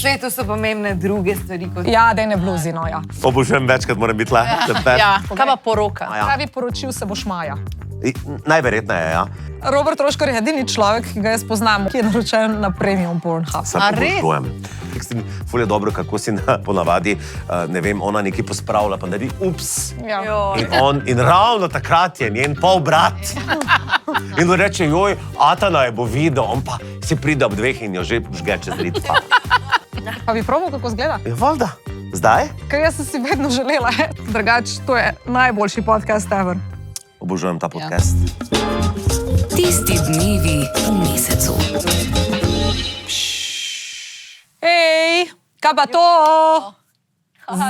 svetu so pomembne druge stvari kot... Ja, da ne bluzi, no ja. Obožujem večkrat, moram biti le. Ja, kaj pa poroka? Pravi, poročil se boš maja. Najverjetneje, ja. Robert Roškar je edini človek, ki ga jaz poznam, ki je naročen na premium Pornhub. Sam obožujem. Ful je dobro, kako si ponavadi, ne vem, ona nekaj pospravlja, pa naredi ups. Ja. In ravno takrat je njen polbrat. In on reče, joj, Atana je bo videl, on pa si pride ob 2 in jo že žge čez ritva. Pa bi probal, kako izgleda? Je valjda. Zdaj? Ker jaz sem si vedno želela. Drugač, to je najboljši podcast ever. Obožujem ta podcast. Tisti dnevi v mesecu. Hej, kaj pa to?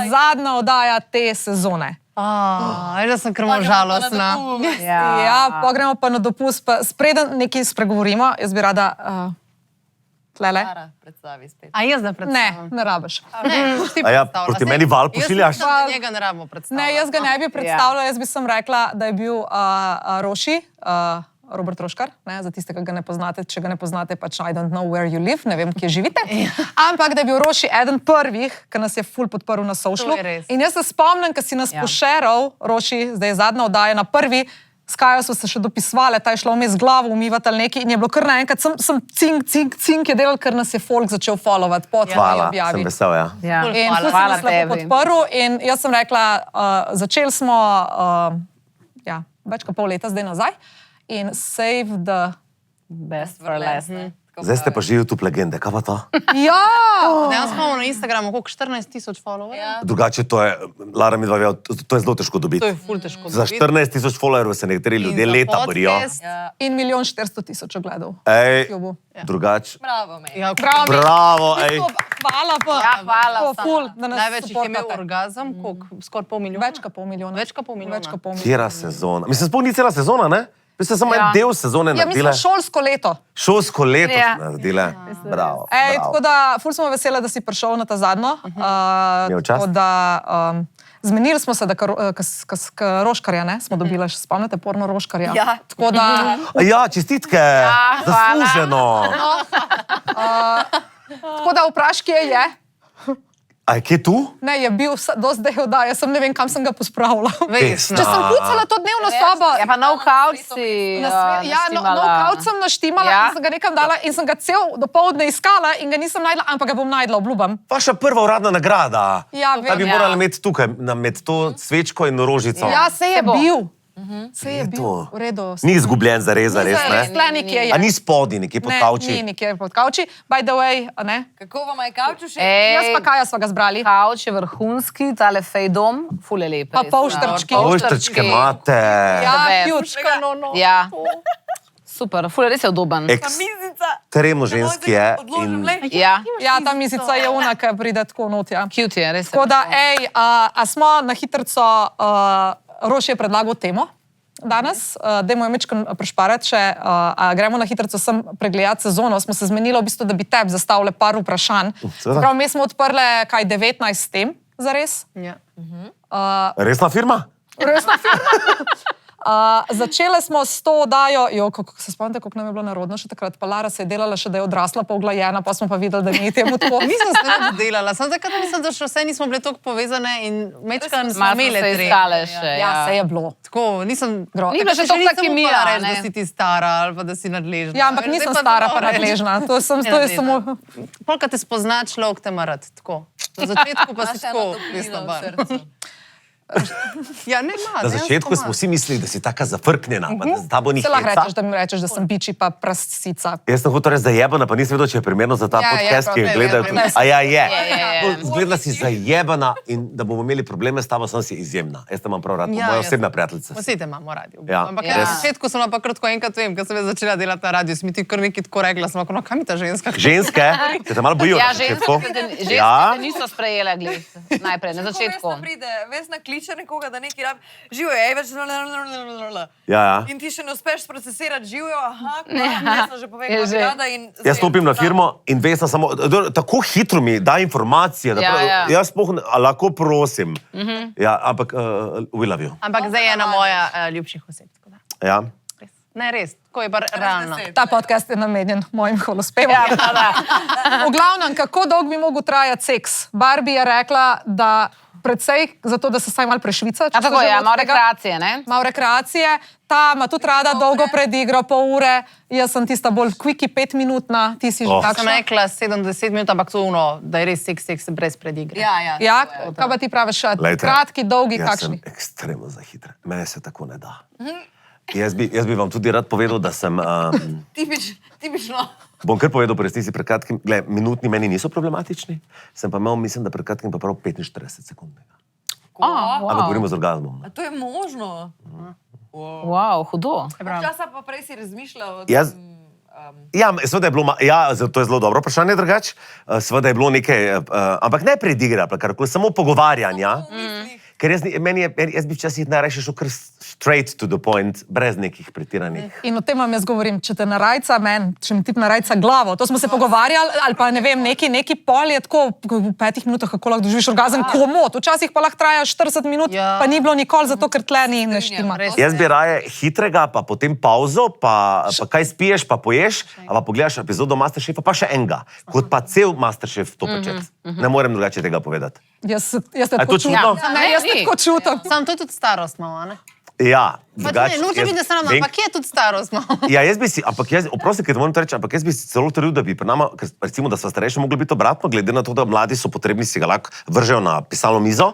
Zadnja oddaja te sezone. Že sem krmo žalostna. Ja, pa gremo pa na dopust. Spreden nekaj spregovorimo, jaz bi rada... Tlele? Predstavi spet. A jaz da predstavim? Ne rabiš. A ja, proti meni val pošiljaš? Jaz mislim, da njega ne rabimo predstavljati. Ne, jaz ga ne bi predstavljala, jaz bi sem rekla, da je bil Roši, Robert Roškar, za tiste, ki ga ne poznate, če ga ne poznate, pač I don't know where you live, ne vem, kje živite, ampak da je bil Roši eden prvih, ki nas je ful podprl na socialu. In jaz se spomnim, ko si nas pošeral, Roši, zdaj je zadnja oddaja na prvi, s Kajo smo se še dopisvali, ta je šla vmes glavo umivati ali nekaj in je bilo kar naenkrat, sem cink je delal, ker nas je folk začel followati po tvoji objavi. Sem vesel, ja. In ful si nas lepo podprl in jaz sem rekla, začeli smo, več kot pol leta zdaj nazaj in save the best for last. Zdaj ste pa že YouTube legende, kaj pa to? Ja! Dejansko imamo na Instagramu koliko 14,000 followerjev. Drugače to je, Lara mi dva, to je zelo težko dobiti. To je ful težko dobiti. Za 14,000 followerov se nekateri ljudje leta borijo. In 1,400,000 ogledov. Ej, drugače. Bravo, me. Bravo, ej. Hvala pa. Ja, hvala. Največ jih je imel orgazem, koliko? Skoraj pol milijona? Več kot pol milijona. Več kot pol milijona. Kjera sezona? Mislim, sploh ni cela sezona, ne? Vi ste samo en del sezone naredile. Ja, mislim, šolsko leto. Šolsko leto ste naredile. Bravo. Ej, tako da, ful smo veseli, da si prišel na ta zadnjo. Tako da, zmenili smo se, da Roškarja, ne, smo dobili, še spomnite, porno Roškarja. Ja. Tako da... Ja, čestitke. Zasluženo. Tako da vpraš, kje je. A je kje tu? Ne, je bil do zdaj oddaja, sem ne vem, kam sem ga pospravila. Vesna. Če sem pucala to dnevno sobo... Ja, pa no couch si Ja, no couch sem naštimala in sem ga nekam dala in sem ga cel dopoldne iskala in ga nisem najdla, ampak ga bom najdla, obljubam. Vaša prva uradna nagrada. Ja, vem. Da bi morali imeti tukaj, med to svečko in rožico. Ja, se je bil. Se je bil, v redu. Ni izgubljen zares, ne? Tle nekje je. A ni spodi, nekje pod kavči? Ne, ni nekje pod kavči. By the way, ne? Kako vam je kavču še? Jaz pa Kaja sva ga zbrali. Kavč je vrhunski, tale fejdom, ful je lep. Pa polštrčki. Polštrčke imate. Ja, ključka, no. Ja. Super, ful je res je udoben. Ekstremno ženski je. Ja, ta mizica je ona, ki pride tako not, ja. Cute je, res je. Tako da, ej, a smo na hitrco, Roš je predlagal temo danes, dajmo jo mečkam prešparati še, gremo na hitrco sem pregledati sezono, smo se zmenili v bistvu, da bi tebi zastavili par vprašanj. Prav, mi smo odprli, 19 tem, zares? Ja. Resna firma? Resna firma. Začele smo s to oddajo, se spomnite, koliko nam je bilo narodno še takrat, pa Lara se je delala še, da je odrasla pa uglajena, pa smo pa videli, da ni temu tako. Nisem se več delala, samo takrat mislim, da še vse nismo bile toliko povezane in mečkan smo imele tre. Ja, se je bilo. Tako, nisem... Ni bila še toliko takimija, reči, da si ti stara ali pa da si nadležna. Ja, ampak nisem stara pa nadležna, to je samo... Polka te spozna človek te ima rad, tako. Na začetku pa si tako pisno bar. Ja, ne ima. Na začetku smo vsi mislili, da si taka zafrknjena, pa da za tabo ni heca. Se lahko rečeš, da mi rečeš, da sem biči pa prascica. Jaz sem hotel reči zajebana, pa nisem vedel, če je primerno za ta podcast, ki jo gledajo. A ja, je. Zgledala si zajebana in da bomo imeli probleme s tabo, sem si izjemna. Jaz te imam prav rad, moja osebna prijateljica. Vsi te imamo radi. Ampak na začetku sem pa kratko enkrat vem, ko sem začela delati na radiju, sem ti kar nekaj tako rekla, sem no, kam je ta ženska? Ženske? Se te malo bojijo na začetku? Ženske te niso sprejele, najprej, na začetku. Vesna kliče nekoga, da nekaj rabi. Živijo, ej, več... In ti še ne uspeš procesirati živijo, Vesna že pove, kako bi rada in... Jaz stopim na firmo in Vesna samo... Tako hitro mi da informacije, da jaz lahko prosim. Ja, ampak we love you. Ampak zdaj je ena moja ljubših oseb. Ja. Ne, res, tako je pa realno. Ta podcast je namenjen mojim holospevom. Ja, pa da. V glavnem, kako dolgo bi mogel trajati seks? Barbie je rekla, da predvsej zato, da se saj malo prešvica. A tako je, malo rekreacije, ne? Malo rekreacije. Ta ima tudi rada dolgo predigro, pol ure. Jaz sem tista bolj quickie 5-minutna, ti si že Sem takšna. rekla 7-10 minut, ampak to ono, da je res seks brez predigre. Ja, kaj pa ti praviš? Kratki, dolgi, Jaz kakšni? sem ekstremno za hitre. Mene se tako ne da. Jaz bi vam tudi rad povedal, da sem... Tipično. Bom kar povedal, po resnici pred kratkim, minutni meni niso problematični, sem pa imel, mislim, da pred kratkim pa prav 45 sekundnega. Ampak govorimo z orgazmom. A to je možno? Wow, hudo. Časa pa prej si razmišljal o Jaz- tem, Ja, seveda je bilo, to je zelo dobro vprašanje, drugač. Seveda je bilo nekaj, ampak ne predigra, karkoli, samo pogovarjanja. v mislih. Ker jaz bi včasih najrajše šel kar straight to the point, brez nekih pretiranih. In o tem vam jaz govorim, če te narajca če mi tip narajca glavo, to smo se pogovarjali, ali pa ne vem, neki pol je tako v 5 minutah, kako lahko doživiš orgazem, komot. Včasih pa lahko traja 40 minut, pa ni bilo nikoli, zato ker tle ni neštima. Jaz bi raje hitrega, pa potem pauzo, pa kaj spiješ, pa poješ, a pa pogledaš epizodo Masterchefa, pa še enega, kot pa cel Masterchef to početi. Ne morem drugače tega povedati. Jaz te A je tako to čudno? čutim. Ne, jaz te tako čutim. Sam to je tudi starost malo, ne? Ja, Pač ne, noče biti, da se nam, vem- ampak je tudi starost malo. Ja, jaz bi si, ampak jaz, oprosti, ker te moram to reči, ampak jaz bi si celo trdil, da bi pri nama, ker recimo, da sva starejši, mogli biti obratno, glede na to, da mladi so potrebni, si ga lahko vržejo na pisalno mizo.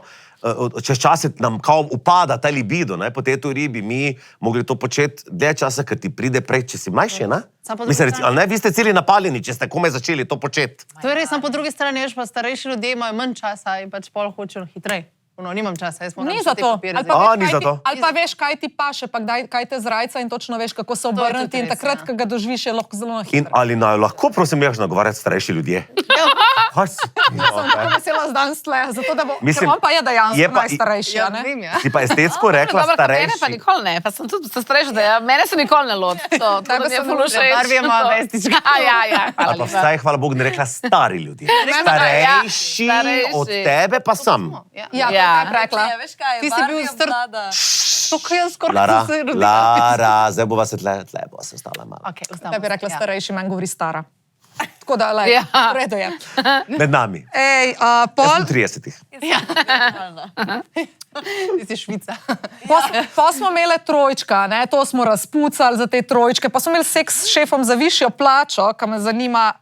Čez čas nam kao upada ta libido, ne? Po tej teoriji bi mi mogli to početi dlje časa, ker ti pride prej, če si mlajši, ne? Samo po drugi Mislim, strani- ali ne, vi ste celi napaljeni, če ste komaj začeli to početi. To je res, samo po drugi strani, veš, pa starejši ljudje imajo manj časa in pač pol hočejo hitreje. Ono, nimam časa, jaz moram Ni še za te to. papirje Ali zdaj. pa, ni za to. ali pa veš, kaj ti paše, pa kaj te zrajca in točno veš, kako se obrniti. tudi In res, takrat, ja. ko ga doživiš, je lahko zelo In hitro. ali naj lahko, prosim, jaz nagovarjati starejši ljudje? Kaj si? Sem tako vesela danes tle, zato da bo... Mislim, Ker on pa je dejansko je pa- najstarejši, Ja, a ne? vem, ja. Si pa estetsko rekla Dobro, mene pa starejši. nikoli ne, pa sem tudi starejša, da mene se nikoli ne loti. To Tebe mi je se ne ful loti. všeč. Barbie je moja vestička. Ja, hvala Ali pa lepa. vsaj, hvala Bogu, ne rekla stari ljudje. Starejši starejši. od tebe pa sem. Ja, Ja. ja. Kaj rekla? Ja, veš kaj, Ti si bil Barbie star- obvlada. To, ko jaz skoraj Lara, sem se rodila. Lara, zdaj bova se tle bo se ostala malo. Okay, Kaj bi rekla ja. starejši, meni govori stara. Tako da, lej, Ja. v redu je. Med nami. Ej, Jaz pol, sem 30. Ti si Švica. pa smo imeli trojčka, ne? To smo razpucali za te trojčke, pa smo imeli seks s šefom za višjo plačo, kar me zanima.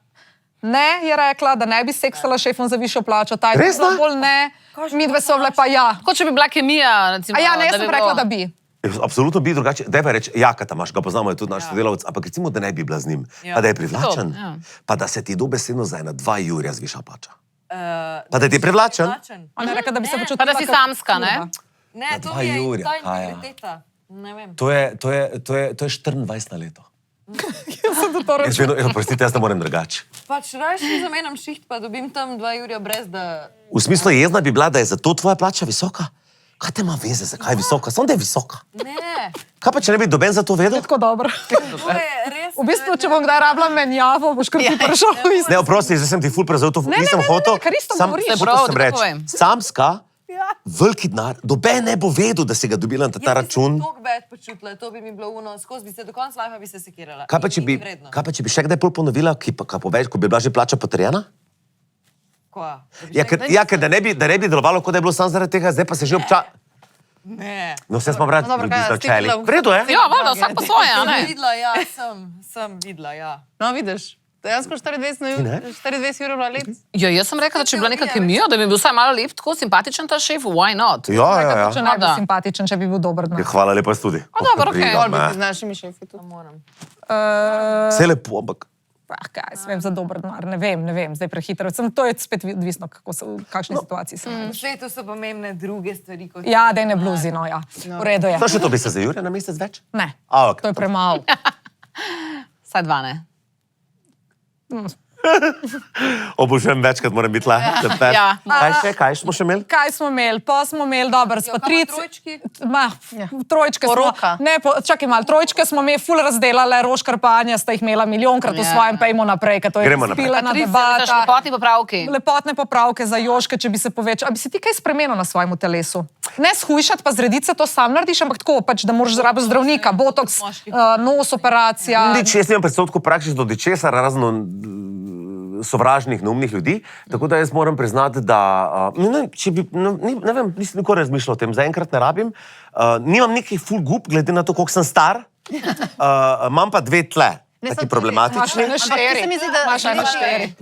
Ne, je rekla, da ne bi seksala s šefom za višjo plačo. Ta je Res, bila ne? bolj ne, mi dve so bile pa ja. Kot če bi bila kemija, recimo. A ja, ne, jaz da sem bi rekla, bilo- da bi. Absolutno bi drugače. Daj pa reči, Jaka Tamaš, ga poznamo, je tudi naš sodelavec, ampak recimo, da ne bi bila z njim. Pa da je privlačen. To, ja. Pa da se ti dobesedno za 2 jurja zviša plača. Pa da ti je privlačen. Ona je rekla, da bi se počutila. Pa da si kot samska, ne? kurva. Ne, Na to 2 je jurja, ta kaj je? integriteta. Ne vem. To je 24 na leto. Jaz sem to torej. Jaz vedno, prostite, jaz ne morem drugače. Pač rajši zamenjam šiht, pa dobim tam 2 jurja brez, da... V smislu jezna bi bila, da je zato tvoja plača visoka? Kaj te ima veze, zakaj je visoka? Samo da je visoka. Ne, Kaj pa, če ne bi doben za to vedel? Tako dobro. to je res... V bistvu, če bom kdaj rabila menjavo, boš kar ti prišel v isto. Ne, oprosti, zdaj sem ti ful prevzel to, Ne, nisem ne, ne, hotel. ne, kar isto Sam- govoriš. hotel Prav, sem da reči, povem. samska, veliki denar, doben ne bo vedel, da si ga dobila na ta račun. Tok bed počutila, to bi mi bilo uno, skozi bi se do konca lajfa bi se sekirala. Kaj pa, če bi, Ni vredno. kaj pa, če bi še kdaj pol ponovila, kaj poveš, ko bi bila že plača potrjena? Kva? Da bi Ja, še ker, da ne bi delovalo, kot da je bilo samo zaradi tega, zdaj pa se že obča... Ne. No, vse smo brati, No, dobro, ljudi kaj, začeli. stikla v- V redu, je? Ja, voda, vsak po svoje, a ne? Sem videla, ja, sem videla, ja. No, vidiš, dejansko 24 ne? 24 ur bila let. Ja, jaz sem rekla, da če bi bila neka kemija, da bi bil vsaj malo lep, tako simpatičen ta šef, why not? Ja, ja, ja. Če ne bi Da. simpatičen, če bi bil dober. Ja, hvala lepa, jaz tudi. dobro, okej. Bolj biti z našimi šefi tudi. Moram. Vse lepo, ampak... Kaj, vem za dober denar, ne vem, zdaj prehitro. To je spet odvisno, kako se, v kakšni situaciji se V najdeš. svetu so pomembne druge stvari, kot... Ja, da ne bluzi, no ja. V redu je. To še to bi se za Jurja na mesec več? Ne, A, ok. to je premalo. Vsaj 2, ne? Obožujem večkrat, moram biti le. Ja. Kaj smo še imeli? Kaj smo imeli? Pa smo imeli, dobro, s trojčki? Trojčke Poroka. Čakaj malo, trojčke smo mi ful razdelale, Roškar pa Anja sta jih imela miljonkrat v svojem, pejmo naprej, ker to je Gremo naprej. spilena Patricija, debata. lepotni popravki. Lepotne popravke za Joške, če bi se povečal. A bi si ti kaj spremenil na svojem telesu? Ne shujšati, pa zrediti se to sam narediš, ampak tako, pač, da moraš zarabiti zdravnika, botoks, nos, operacija. Nič, jaz nimam predstavljati praktično do česar, razno sovražnih, neumnih ljudi, tako da jaz moram priznati, da ne vem, nisem nikoli razmišljal o tem, zaenkrat ne rabim. Nimam nekih full gub, glede na to, koliko sem star, imam pa dve tle, taki problematični. Imaš ene štiri.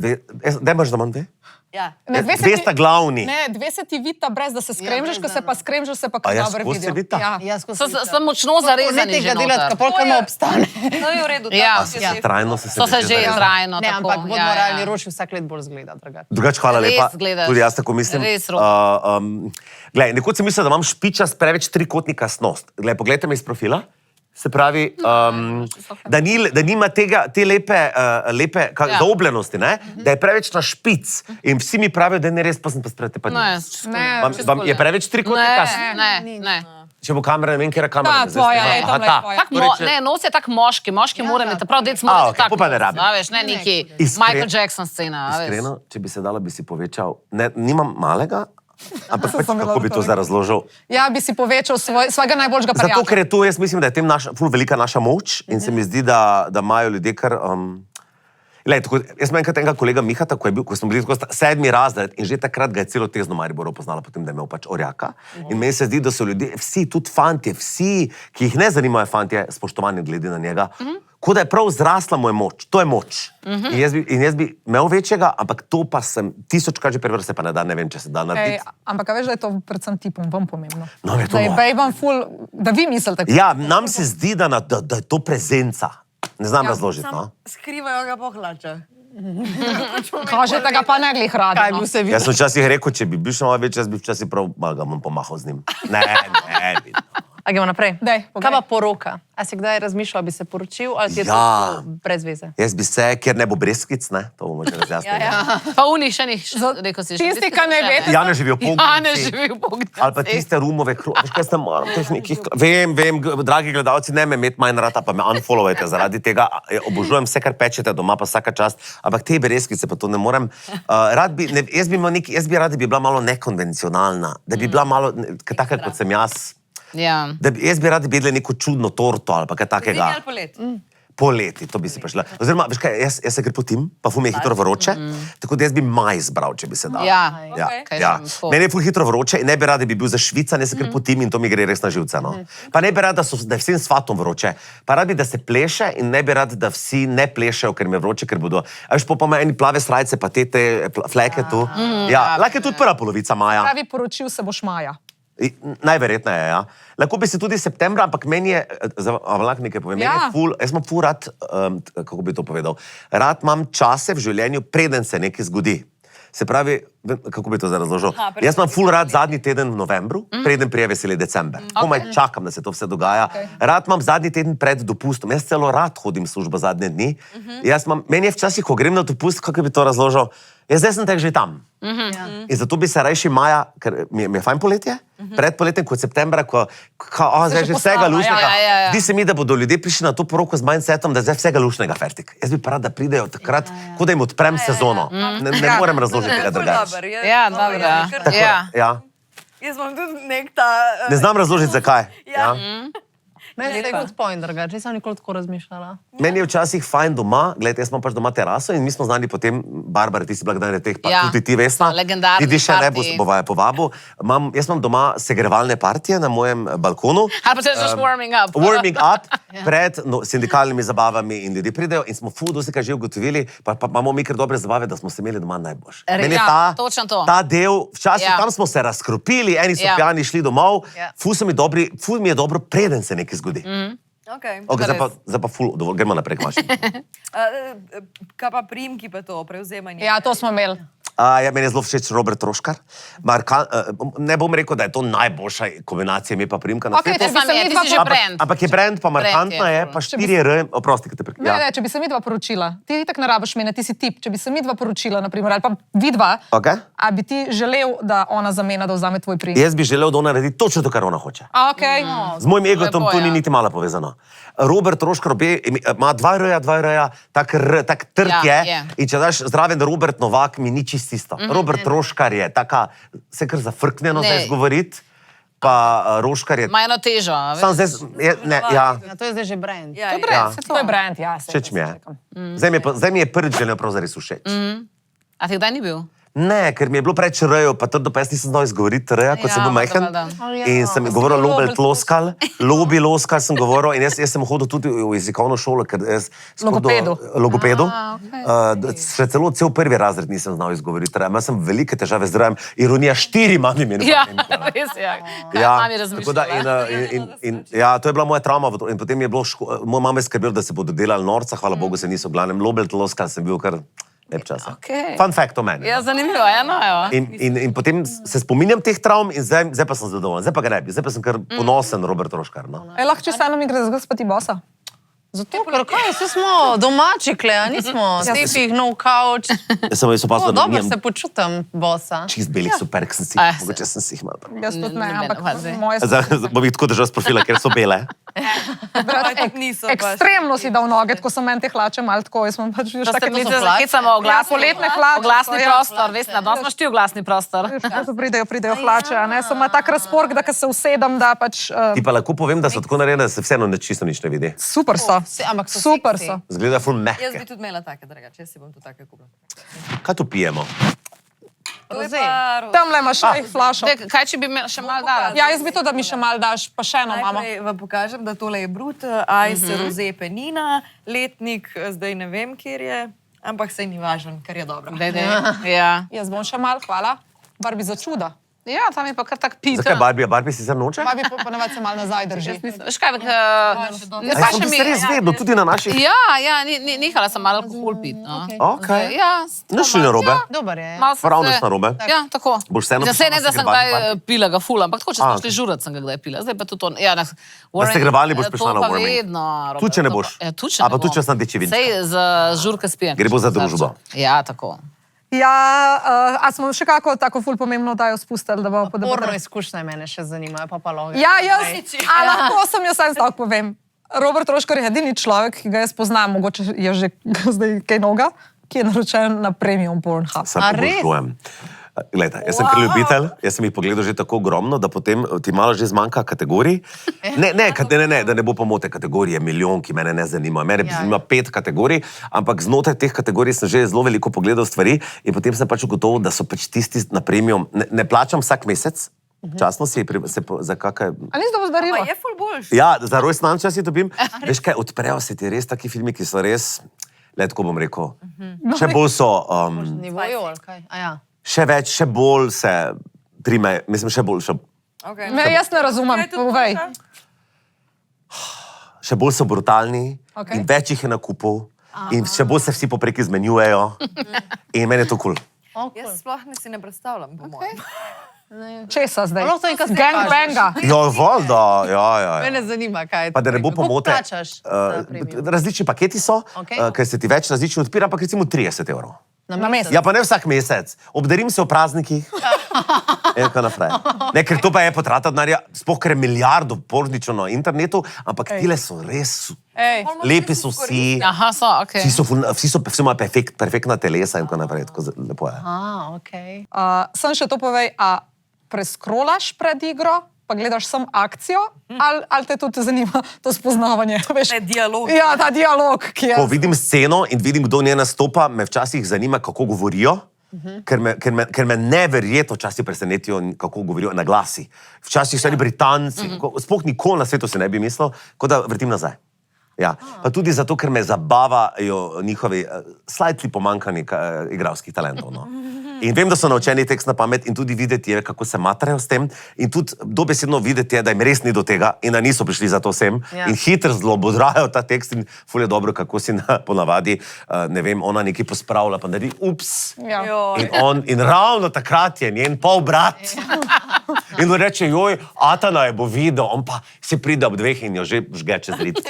Da imaš, da imam dve? Ja. Dve sta glavni. Ne, dve se ti vidita brez, da se skremžeš, ko se pa skremžeš, se pa A kaj ja, dobro skozi se vidijo. vidita? Ja. So močno zarezani Ne že tega delati, noter. kapolka mu obstane. To je v redu. Ja. tako je safe. Trajno se So se že trajno. Ne, tako, ampak bodimo ja, realni, ja. Roši vsak let bolj zgleda drugače. Drugač, hvala Res lepa. gledaš. Tudi jaz tako mislim. Res, Rok. Glej, nekoč sem mislil, da imam špičast preveč trikotnika snost. Glej, poglejte me iz profila. Se pravi, da nima te lepe zaobljenosti, ne? Da je preveč na špic. In vsi mi pravijo, da je ne res, pa sem pa sprete pa Ne, ni. Vam je preveč trikotnika? ne. Če bo kamera, ne vem, kera kamera. Ta tvoja, je tam ta. tvoja. Ne, nos je tak moški mora imeti, prav dec mora biti okej, tak. pol pa ne rabi. Veš, ne neki Michael Jackson scena. a veš. Iskreno, če bi se dala, bi si povečal. Ne, nimam malega, ampak pač, Sem bila kako bi to gotovo. zdaj razložil. Ja, bi si povečal svojega najboljšega Zato, prijatelja. ker je to, jaz mislim, da je tem ful velika naša moč in se mi zdi, da imajo ljudje kar... Lej, tako, jaz sem enkrat enega kolega Mihata, ko smo bili tako 7. razred in že takrat ga je celo Tezno Maribor poznala, potem da je imel pač orjaka. In meni se zdi, da so ljudje, vsi, tudi fantje, vsi, ki jih ne zanimajo fantje, spoštovani glede na njega, kot da je prav zrasla moja moč. To je moč. In jaz bi imel večjega, ampak to pa sem tisočkrat že prevrste, pa ne da, ne vem, če se da narediti. Ampak a veš, da je to predvsem tipom vam pomembno. No, je to Da je no. bejbam ful, da vi mislite. Ja, nam se zdi, da je to prezenca. Ne znam razložiti, no? Skrivajo ga po hlačah. Kažete ga pa ne glih radi. Kaj no. bi se videl? Jaz sem včasih rekel, če bi bil še malo večji, jaz bi včasih prav malo ga bom pomahal z njim. Ne bi. A gremo naprej. Daj, Kaj povej. pa poroka? A si kdaj razmišljal, bi se poročil ali ti je Ja. to brez veze? Jaz bi se, ker ne bo brezkic, ne, to bomo že razjasnili. Pa unih še njih, rekel si. Tisti, ki ne veste, Ja, ne živijo po Ja, ne živi v Bogdanci. Ali pa tiste rumove kroge, kaj ste moram, teh nekih... Vem, dragi gledalci, ne me imeti manj rata, pa me unfollowajte zaradi tega. Obožujem vse, kar pečete doma, pa vsaka čast. Ampak te brezkice pa to ne morem. Jaz bi rad, da bi bila malo nekonvencionalna, da bi bila malo taka, kot sem jaz. Ja. Jaz bi rad videla neko čudno torto ali pa kaj takega. Zimi ali polet? Poleti, to bi si prišla. Oziroma, veš kaj, jaz se potim, pa ful mi je hitro vroče, tako da jaz bi maj izbral, če bi se dal. Ja. Ja, Kaj ja. sem tako. Meni je ful hitro vroče in ne bi rad, da bi bil zašvican, jaz se kar potim in to mi gre res na živce. No? Pa ne bi rad, da je vsem svatom vroče. Pa rad bi, da se pleše in ne bi rad, da vsi ne plešejo, ker mi je vroče, ker bodo... A veš, pa ima eni plave srajce, pa te fleke tu. Ja, lahko je tudi prva polovica maja. pravi poročil se boš maja. Najverjetneje, ja. Lahko bi se tudi septembra, ampak meni je, lahko nekaj povem, meni je ful, jaz imam ful rad, kako bi to povedal, rad imam čase v življenju, preden se nekaj zgodi. Se pravi, kako bi to zdaj razložil? Jaz imam ful rad zadnji teden v novembru, preden prije veseli december. Komaj čakam, da se to vse dogaja. Rad imam zadnji teden pred dopustom. Jaz celo rad hodim v službo zadnje dni. Meni je včasih, ko grem na dopust, kako bi to razložil, zdaj sem tek že tam. In zato bi se rajši maja, ker mi je fajn poletje, pred poletjem kot septembra, ko zdaj že vsega lušnega. Zdi se mi, da bodo ljudje prišli na to poroko z mindsetom, da zdaj vsega lušnega fertik. Jaz bi pa rad, da pridejo takrat, kot da jim odprem sezono. Ne morem razložiti tega drugače. Ja, dobro. Ja. Jaz imam tudi nek ta... Ne znam razložiti, zakaj. Ja. Meni je good point, drugače. Nisem nikoli tako razmišljala. Meni je včasih fajn doma, gledajte, jaz imam pač doma teraso in mi smo znani potem, Barbara, ti si bila kdaj na teh, pa Ja. tudi ti, Vesna. Legendarni Ti še ne partiji. bova povabil. Jaz imam doma segrevalne partije na mojem balkonu. Ali pa se že warming up. Warming up pred sindikalnimi zabavami in ljudje pridejo in smo dosti že ugotovili, pa imamo mi kar dobre zabave, da smo se imeli doma najboljše. Meni je Ja, točno to. ta del, včasih Ja. tam smo se razkropili, eni so Ja. pijani šli domov, Ja. ful mi je dobro, preden se nekaj zgodi. Okay. Okay, zdaj pa ful, dovolj, gremo naprej, imaš. Kaj pa primki pa to, prevzemanje? Ja, to smo imeli. Ja, meni je zelo všeč Robert Troškar. Ne bom rekel, da je to najboljša kombinacija, mi pa primka na Okej, svetu. če bi se mi dva Ampak je brand, pa markantna je, pa 4 R, oprosti, ki te prekrijem. Ne, če bi se mi dva poročila, ti tako ne rabiš mene, ti si tip, če bi se mi dva poročila, naprimer, ali pa vidva, Okay. a bi ti želel, da ona zamena, da vzame tvoj prijem? Jaz bi želel, da ona naredi točno to, kar ona hoče. Okay. Z mojim egotom Lepo, to ni ja. niti malo povezano. Robert Troškar ima 2 R, tak trg Ja, je. je. In če daš zraven Robert Novak, mi ni čisto isto. Robert Troškar je taka, se kar zafrknjeno Ne. zdaj govoriti, pa Roškar je... Ima eno težo. a Sam veš. zdaj, ja, Ja, to je zdaj že brand. Ja, Ja. To je brand, ja. všeč mi je. Zdaj mi je prvič želel prav zares všeč. A ti kdaj ni bil? Ne, ker mi je bilo preveč rejo, pa trdo pa jaz nisem znal izgovoriti reja, kot Ja, sem bil majhen. valjda. In sem govoril lobi loskal sem govoril in jaz sem hodil tudi v jezikovno šolo, ker jaz logopedu. Še celo cel prvi razred nisem znal izgovoriti reja. Imel sem velike težave z rejem, ironija 4 imam imenu. Ja, res je. Kaj mami razmišljala? Ja, to je bila moja travma. In potem je bilo, moja mama je skrbela, da se bodo delali norca, hvala Bogu se niso. Glavnem, lobel loskal sem bil kar lep čas. Okej. Fun fact o meni. Ja, zanimivo, eno, evo. In potem se spominjam teh travm in zdaj pa sem zadovoljen. Zdaj pa ga ne bi, zdaj pa sem kar ponosen Robert Troškar. No. Lahko če se eno mi gre zgodi ti bosa. Zato, ker kaj, vsi smo domači, kle, a nismo stepih, no couch. Jaz sem opazil, da Dobro nimam se počutim, bosa. čist belih super, ker sem si Ah, jih, mogoče sem si jih malo. Jaz tudi ne, Nobena ampak vazi. moje so... Zdaj bom jih tako držal z profila, ker so bele. niso pač. Ekstremno si dal noge, ko so meni te hlače malo tako, jaz sem pač vidiš take to so lice. hlače? Hecamo oglasni, poletne hlače oglasni so, ja. prostor, veš, na dos imaš ti oglasni prostor. Pridejo hlače, a ne, so ima tak razpork, da ko se usedem, da pač... Ti pa lahko povem, da so tako narejene, da se vseeno čisto nič ne vidi. Super so, Ampak so super seksi. so. Zgleda ful Jaz bi mehke. tudi imela take, drugače, jaz si bom tudi take kupila. Kaj tu pijemo? To je Roze. pa Tamle imaš flašo. Kaj, če bi me še malo dala? Ja, jaz bi to, da mi še malo daš, pa še eno imamo. Najprej vam pokažem, da tole je Brut, Ice, Roze Penina, letnik, zdaj ne vem, kjer je, ampak sej ni važen, ker je dobro. Ja. Jaz bom še malo, hvala. Barbi za čuda. Ja, tam je pa kar tak pit. Zakaj Barbie? Barbie si zdaj noče? Barbi ponavadi se malo nazaj drži. Veš kaj, ne Aj, paše sem mi. se res vedno, tudi na naših... Ja, nehala sem malo alkohol pit. No. Okej. Ja, Nič ni narobe. Dober je. malo sem Prav se- nič narobe. Ja, tako. Boš vseeno Saj ne, prišla na da sem Segrabani kdaj party? pila ga ful, ampak tako, če smo okej. šli žurat, sem ga kdaj pila. Zdaj pa tudi to. Ja, na Segrabani boš prišla na To pa warming. vedno. Tudi če ne boš. Tudi če A ne pa tudi če sem teči vinčka. Sej za žurke spijem. Gre bo za družbo. Ja, tako. Ja, a smo še kako tako ful pomembno dajo spustili, da bomo Porno podobno. izkušnje mene še zanimajo, pa logika. Ja, a lahko sem jaz sam stavek povem. Robert Troškar je edini človek, ki ga jaz poznam, mogoče je že zdaj kaj noga, ki je naročen na premium Pornhub. Sam A res? pobožujem. Glejte, jaz sem kar ljubitelj, jaz sem jih pogledal že tako ogromno, da potem ti malo že zmanjka kategorij. Ne, da ne bo pomote kategorije, milijon, ki mene ne zanima. Mene zanima 5 kategorij, ampak znotraj teh kategorij sem že zelo veliko pogledal stvari in potem sem pač ugotovil, da so pač tisti na premium. Ne plačam vsak mesec, časno si za kakaj... A nisi dobro Pa zdarila? je ful boljš. Ja, za rojstnan čas si dobim. Veš kaj, odprejo se ti res taki filmi, ki so res, le tako bom rekel, še bolj so... Nivojo, ali kaj? A ja. Še več, še bolj se prime, mislim, še bolj, Okay. Ne, jaz ne razumem, Kaj je tudi povej. boljša? še bolj so brutalni Okej. in več jih je na kupu in še bolj se vsi poprek izmenjujejo in meni je to kul. Jaz sploh si ne predstavljam, po mojem. Česa zdaj? Lahko to enkrat Gangbanga. Ja, voda, ja. Mene zanima, kaj je to. Pa da ne bo Koliko pomote. plačaš za premium? Različni paketi so, Okej. ker se ti več različno odpira, ampak recimo 30 evrov. Na mesec. Ja, pa ne vsak mesec. Obdarim se v praznikih. In tako naprej. Ne, ker to pa je potrata denarja, sploh ker je milijardo porničev na internetu, ampak tile so res Ej, lepi so vsi. Aha, so, ok. Vsi imajo perfektna telesa in tako naprej. Tako lepo je. Okej. sem še to povej, a preskrolaš pred igro, pa gledaš sam akcijo, ali te tudi zanima to spoznavanje? Veš? Ne, dialog. Ja, ta dialog, ki je... Ko vidim sceno in vidim, kdo v njej nastopa, me včasih zanima, kako govorijo, ker me neverjetno včasih presenetijo, kako govorijo na glasi. Včasih so oni Britanci, sploh nikoli na svetu se ne bi mislil, kot da vrtim nazaj. Ja. Pa tudi zato, ker me zabavajo njihovi slightly pomankani igralskih talentov. No. In vem, da so naučeni tekst na pamet in tudi videti je, kako se matrajo s tem. In tudi dobesedno videti je, da jim res ni do tega in da niso prišli za to sem. Ja. In hitro zlobodrajo ta tekst in ful je dobro, kako si ponavadi, ne vem, ona nekaj pospravlja, pa naredi ups. Ja. In ravno takrat je njen polbrat. In on reče, joj, Atana je bo videl, on pa se pride ob 2 in jo že žge čez rit.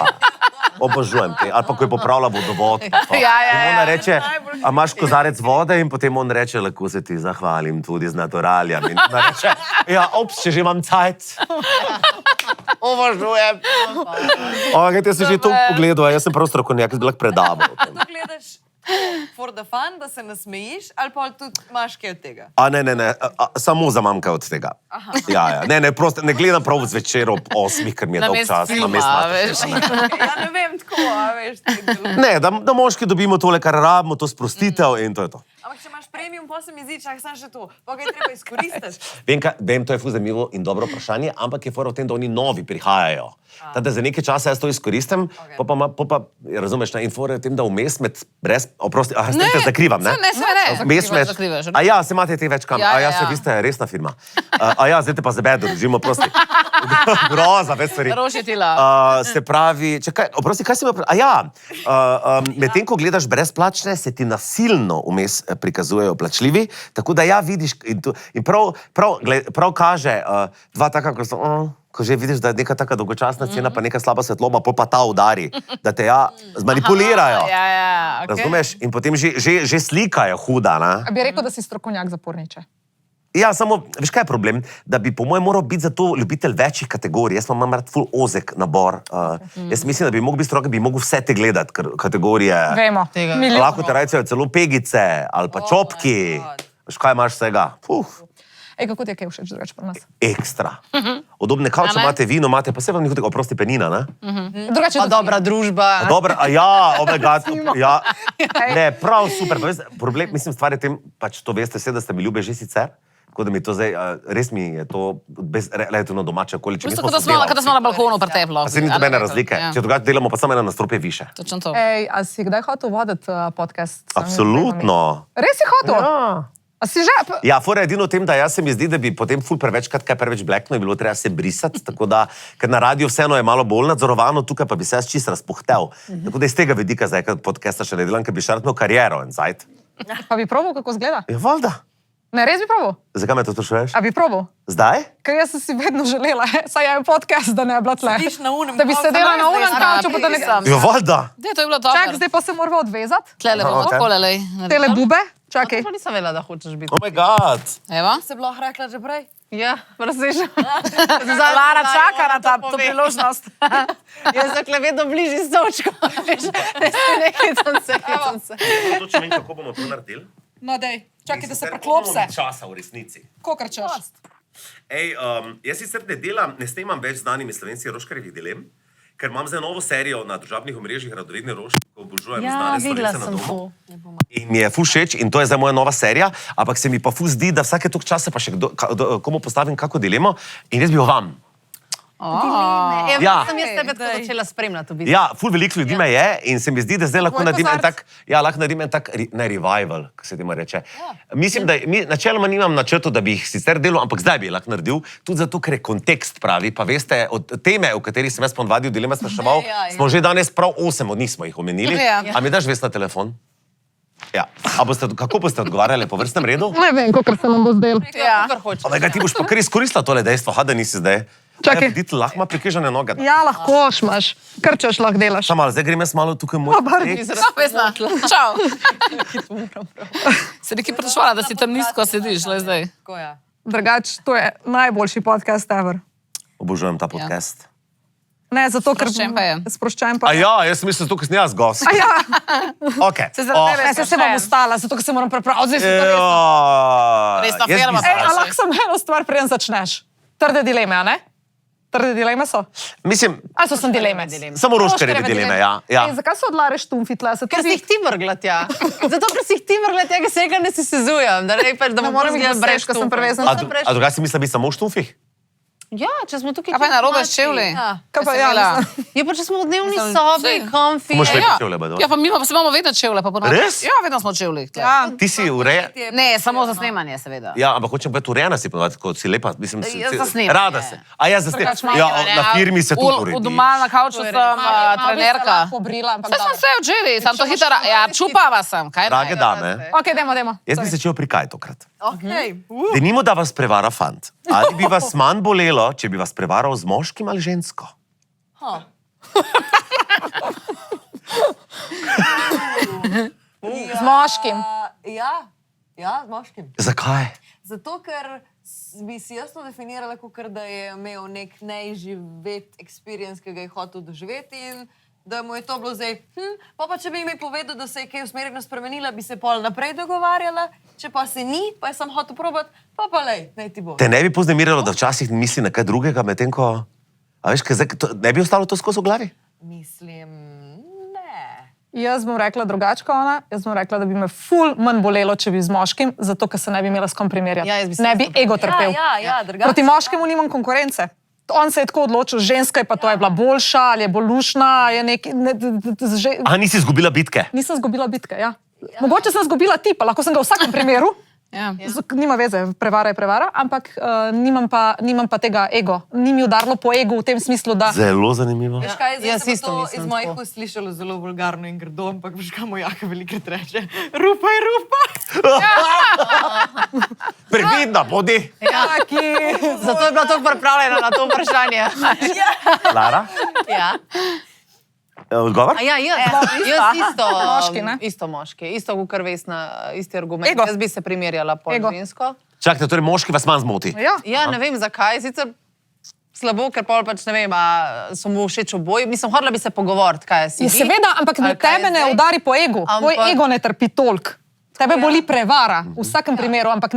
Obožujem te. Ali pa, ko je popravila vodovod. In ona reče, a imaš kozarec vode? In potem on reče, lahko se ti zahvalim tudi z naturaljem. In ona reče, ja, ops, če že imam cajt. Obožujem. Jaz sem že to pogledal, jaz sem prav strokovnjak, jaz bi lahko predaval. To gledaš for the fun, da se nasmejiš, ali pa tudi imaš kaj od tega? Ne, samo zamamka od tega. Ja, ne, prosto, ne gledam prav zvečer ob 8, ker mi je dolg čas. Ja, ne vem, tako, a veš. Ne, da moški dobimo tole, kar rabimo, to sprostitev in to je to. Ampak če imaš premium, pa se mi zdi, čak sem še to. Pa kaj treba izkoristiti? Vem, to je ful zanimivo in dobro vprašanje, ampak je fora v tem, da oni novi prihajajo. Da za nekaj časa jaz to izkoristim, pa razumeš, in fora je v tem, da vmes med brez... Oprosti, s tem te zakrivam, ne? Ne, zakrivaš. A ja, se imate te več kam. A ja, se vi ste resna firma. A ja, zdaj te pa zabedo, držimo, prosti. Groza, več stvari. Rošitila. Se pravi, čakaj, oprosti, kaj si me... A ja, medtem, ko gledaš brezplačne, se ti nasilno vmes prikazujejo plačljivi, tako da ja, vidiš, in prav kaže dva taka, ko že vidiš, da je neka taka dolgočasna cena, pa neka slaba svetloba, pa ta udari, da te zmanipulirajo. Ja, Razumeš? In potem že slika je huda, ne? A bi rekel, da si strokovnjak za porniče? Ja, samo, veš kaj je problem? Da bi po mojem moral biti za to ljubitelj večjih kategorij. Jaz imam rad ful ozek nabor. Jaz mislim, da bi mogel biti strok, bi mogel vse te gledati, kategorije. Vemo. Lahko te rečejo celo pegice ali pa čopki. Veš kaj imaš vsega? Ej, kako ti je kaj všeč drugače pri nas? Ekstra. Udobne kavče imate, vino imate, pa se vam nikoli oprosti penina, ne? Drugače Pa dobra družba. Dobra, a ja, ja. Ne, prav super. Pa veste, problem, mislim, stvar je tem, pač to veste vse, da ste mi ljube že sicer, tako da mi to zdaj, res mi je to relativno domače okoliče. Kot da smo na balkonu preteplo. Pa se ni nobene razlike. Če drugače delamo, pa samo ena nastropje više. Točno to. Ej, a si kdaj hotel voditi podcast? Absolutno. Res si hotel? Ja. A si že? Ja, fora je edino v tem, da jaz se mi zdi, da bi potem ful prevečkrat kaj preveč blekno in bilo treba se brisati, tako da, ker na radiju vseeno je malo bolj nadzorovano, tukaj pa bi se jaz čist razpuhtel. Tako da iz tega vidika zdaj, kad podcasta še ne delam, ker bi še rad imel kariero en zajt. Pa bi probal, kako zgleda? Ja, valjda. Ne, res bi probal? Zakaj me to sprašuješ? A bi probal? Zdaj? Ker jaz sem si vedno želela, saj je podcast, da ne bi bila tle. Sediš na unem Da bi kavču. sedela na unem kavču, pa da ne... Ja, valjda. To je bilo dobro. Čak, zdaj pa se moramo odvezati. Tlele bomo, Ok. takole, lej. Tele bube, čakaj. Pa nisem vedela, da hočeš biti. Oh my god. Evo. Se bilo rekla že prej? Ja, prosiš. Lara čaka na to priložnost. Jaz sem tukaj vedno bližji s točko. Nekaj sem se. Točno vem, kako bomo to naredili. No, dej, čakaj, da se preklop preklopse. časa v resnici. Kokar češ. Ej, jaz sicer ne snemam več z znanimi slovenskih roškarjevih dilem, ker imam zdaj novo serijo na družabnih omrežjih Radovedni Roški, ko obožujem znane Slovence na domu. In mi je ful všeč in to je zdaj moja nova serija, ampak se mi pa ful zdi, da vsake toliko časa pa še komu postavim kako dilemo in jaz bi jo vam. Ja, sem jaz tebe tako začela spremljati v bistvu. Ja, ful veliko ljudi me je in se mi zdi, da zdaj lahko naredim en tak, ne revival, kako se temu reče. Mislim, da načeloma nimam načrtu, da bi jih sicer delal, ampak zdaj bi lahko naredil, tudi zato, ker je kontekst pravi, pa veste, od teme, o kateri sem jaz ponavadi v dileme spraševal, smo že danes prav 8 od njih smo jih omenili. A mi daš vest na telefon? Ja. Kako boste odgovarjali po vrstnem redu? Ne vem, kokar se nam bo zdel. Ja. Ovega, ti boš pa kar izkoristila tole dejstvo, da nisi zdaj. Čakaj. Vidite, lahko ima prikrižane noge. Ja, lahko imaš. Kar češ lahko delaš. Samo malo, zdaj grem jaz malo tukaj moj tek. Vesna, čau. Se nekaj pretošvala, da si tam nizko sediš, le zdaj. Tako ja. Drugač, to je najboljši podcast ever. Obožujem ta podcast. Ne, zato, ker... Sproščen pa je. Sproščen pa A je. ja, jaz sem mislil, tukaj sem jaz gost. A ja, Ok. Se zaradi tebe ne, se bom ustala, zato, ker se moram prepraviti. Zdaj si to res... Resna Jaz bi firma. zdaj- Ej, a lahko samo eno stvar, preden začneš. Trde dileme, a ne? Trde dileme so? Mislim, A so sem dileme? samo roškarjeve dileme, ja. Ej, zakaj so od Lare štumfi tle? Ker si jih ti vrgla tja. Zato, ker si jih ti vrgla tja, ker se ga ne si sezujem. Da ne pač, da Ne bom morem jih brez doseči, ko sem prevesna. A drugače si misliš, da bi samo v štufih? Ja, če smo tukaj... Kaj pa je narobe s čevlji? Kaj pa, Sem ja, imela- mislim. Ja, pa če smo v dnevni Mislim, sobi, saj- komfi... Moš lepo Ja, čevlje, bedo. ja, pa mi pa se imamo vedno čevlje. Pa ponovno. Res? Ja, vedno smo v čevljih. Ja. Ti si urejen. Ne, samo za snemanje, seveda. Ja, ampak hočem biti urejena si ponovati, kot si lepa. Mislim, Ja, za snemanje. rada se. A ja, za snemanje. Ja, na firmi se tudi uredi. Doma na kavču sem trenerka. Pobrila, ampak Saj sem dobro. se odželi, sem to hitro, ja, čupava sem, kaj Drage naj? dame, Ok, dajmo. jaz bi začel pri kaj tokrat. Okay. Denimo, da vas prevara fant. Ali bi vas manj bolelo, če bi vas prevaral z moškim ali žensko? Z moškim. Ja, z moškim. Zakaj? Zato, ker bi si jaz to definirala, kot da je imel nek neizživet experience, ki ga je hotel doživeti in da mu je to bilo zdaj, pa če bi mi povedal, da se je kaj usmerjeno spremenila, bi se pol naprej dogovarjala, če pa se ni, pa je sam hotel probati, pa lej, naj ti bo. Te ne bi poznemiralo, da včasih misli na kaj drugega, medtem ko... A veš, kaj zdaj, ne bi ostalo to skozi v glavi? Mislim, ne. Jaz bom rekla drugače kot ona. Jaz bom rekla, da bi me ful manj bolelo, če bi z moškim, zato ker se ne bi imela s kom primerjati. Ja, jaz bi se ne bi isto ego trpel. Ja, drugače. Proti moškemu nimam konkurence. On se je tako odločil, ženska je pa to je bila boljša ali je bolj lušna. Je A nisi izgubila bitke? Nisem izgubila bitke, ja. Mogoče sem izgubila tipa, lahko sem ga v vsakem primeru. Ja. Nima veze, prevara je prevara, ampak nimam pa tega ego. Ni mi udarilo po egu v tem smislu, da... Zelo zanimivo. Veš kaj, zdaj Jaz se bo isto to mislim iz mojih tako. ust slišalo zelo vulgarno in grdo, ampak veš kaj, moj jaka velikrat reče, rupa je rupa. Previdna, bodi. Taki... Zato je bila tako pripravljena na to vprašanje. Lara, Ja. odgovor? A ja, jaz isto. Moški, ne? Isto moški. Isto kot Vesna, isti argument. Ego. Jaz bi se primerjala po Ego. žensko. Čakajte, torej moški vas manj zmoti. Ja. Ja, ne vem zakaj. Sicer slabo, ker pol pač ne vem, a so mu všeč oboji. Mislim, hodila bi se pogovoriti, kaj si. Ja, seveda, ampak Ali kaj tebe je ne zdaj? udari po egu. Tvoj Ampak- ego ne trpi toliko. Tebe boli prevara v vsakem primeru, ampak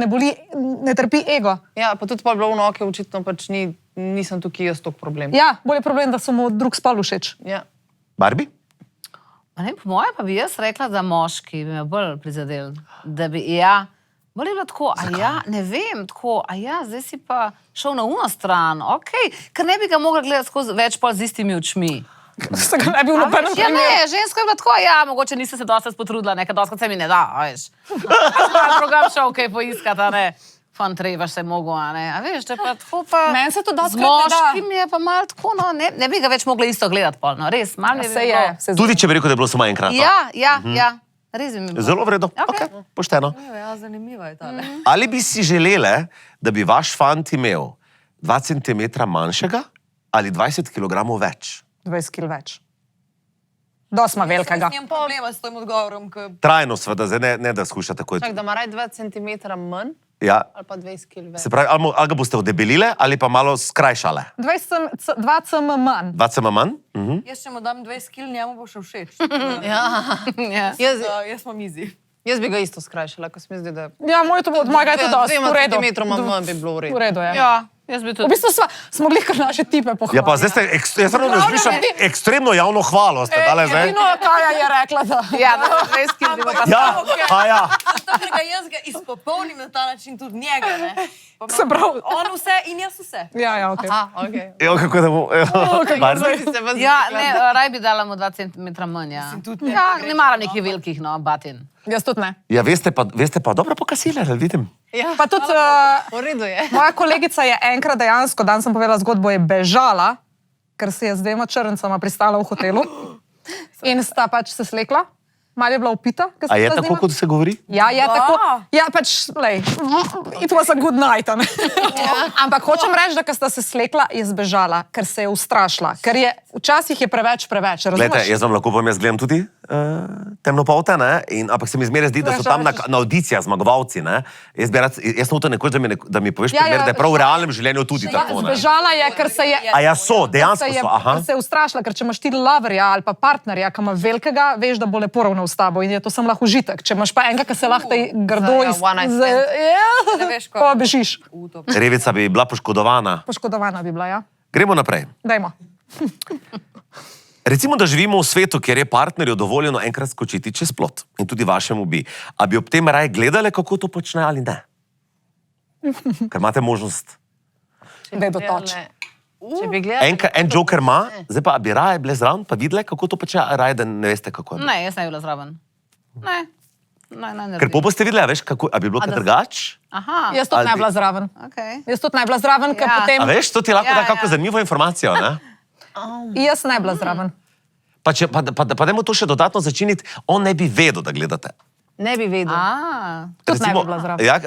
ne trpi ego. Ja, pa tudi pol bilo v noke, očitno pač nisem tukaj jaz tok problem. Ja, bolj je problem, da so mu drug spol všeč. Ja. Barbie? Pa ne, po moje pa bi jaz rekla, da moški bi me bolj prizadel. Da bi, ja, bolj je bilo tako, a ja, ne vem, tako, a ja, zdaj si pa šel na uno stran, ok, ker ne bi ga mogla gledati skozi več pol z istimi očmi. Se ga ne bi v nobenem Ja, primeru. ne, ženska je bila tako, ja, mogoče nisi se dosti potrudila, nekaj dosti se mi ne da, a veš. Drugam šel kaj poiskati, a ne. Fan trebaš se mogo, a ne. A veš, da je pa tako pa... Meni se to Z dostikrat ne da. moškim je pa malo tako, no, ne bi ga več mogla isto gledati pol, no, res, malo mi bi Se bilo. je. Se Tudi če bi rekel, da je bilo samo enkrat. no? Ja, res bi mi bilo. Zelo vredno. Okej. Okay. Pošteno. Ja, zanimiva je ta. Ali bi si želele, da bi vaš fant imel 2 cm manjšega ali 20 kg več? 20 kg več. Dosma velikega. Nimam problema s tem odgovorom, ker Trajno, seveda, zdaj ne da skuša tako. Čak, da ima raj 2 cm manj Ja, ali pa 20 kg več. se pravi, ali ga boste odebelile ali pa malo skrajšale. 2 cm manj. 2 cm manj? jaz če mu dam 20 kg, njemu bo še všeč. Ja. Ja. Jaz imam izi. Jaz bi ga isto skrajšala, ko se mi zdi, da... Ja, od mojega je to dosti. V redu. centimetroma manj bi bilo v redu. V redu je. Ja, jaz bi V tudi. bistvu smo glih kar naše tipe pohvalili. Ja, pa zdaj ste, jaz ravno razmišljam, ekstremno javno hvalo ste dale zdaj. Edino Kaja je rekla, da... Ja, da 20 kg bi bilo pa Ja, a ja. Zato, ker ga jaz ga izpopolnim na ta način tudi njega, ne. Pa Se pravi- On vse in jaz vse. Ja, ok. Aha, okej. Evo, kako da bo... Barbie? Se vas Ja, zdi, ne, raj bi dala mu 2 cm manj, ja. tudi Ja, ne maram nekih velikih, no, batin. Jaz tudi ne. Ja, veste pa dobro pokasile, ali vidim? Ja, Pa tudi v redu je. moja kolegica je enkrat dejansko, dan sem povedala zgodbo, je bežala, ker se je z 2 črncama pristala v hotelu in sta pač se slekla. Malo je bila upita. ker se A je sta z tako, njima- kot se govori? Ja, je tako. Ja, pač, lej, it was a good night. a ne. Ampak hočem reči, da ko sta se slekla, je zbežala, ker se je ustrašila. Ker je včasih je preveč, Glejte, razumeš? jaz vam lahko povem, jaz gledam tudi temnopolte, ne? Ampak se mi zmeraj zdi, da so tam na audicijah zmagovalci. Ne? Jaz sem hotel nekoč, da mi poveš Ja, primer, ja, da je prav v realnem življenju tudi Ja, tako. Ne? zbežala je, ker se je... A ja, so, ker dejansko se je, so. Aha. ker se je ustrašila, ker če imaš ti loverja ali pa partnerja, ki ima velikega, veš, da bo lepo ravnal s tabo in je to sem lahko užitek. Če imaš pa enega, ki se lahko grdo Ja, one night stand. Ja, Ne veš, pa bežiš. Revica bi bila poškodovana. Poškodovana bi bila, ja. Gremo naprej. Dajmo. Recimo, da živimo v svetu, kjer je partnerju dovoljeno enkrat skočiti čez plot. In tudi vašemu bi. A bi ob tem raje gledali, kako to počne ali ne? Ker imate možnost. da je dotoč. Če bi gledali... En joker ima, zdaj pa a bi raje bile zraven, pa videle, kako to počne, a raje, da ne veste, kako je. Ne, jaz ne bi bila zraven. Ne. Ne. Ker po ste videli, a veš, kako, a bi bilo kaj drugače? Aha. Jaz tudi Ali ne bi- bila zraven. Okay. Jaz tudi ne bila zraven, ker Ja. potem... A veš, to ti lahko Ja, da kako ja. zanimivo informacijo, ne? Jaz ne bila zraven. Pa dajmo to še dodatno začiniti, on ne bi vedel, da gledate. Ne bi vedel. Tudi ne bi bila zraven. Ja,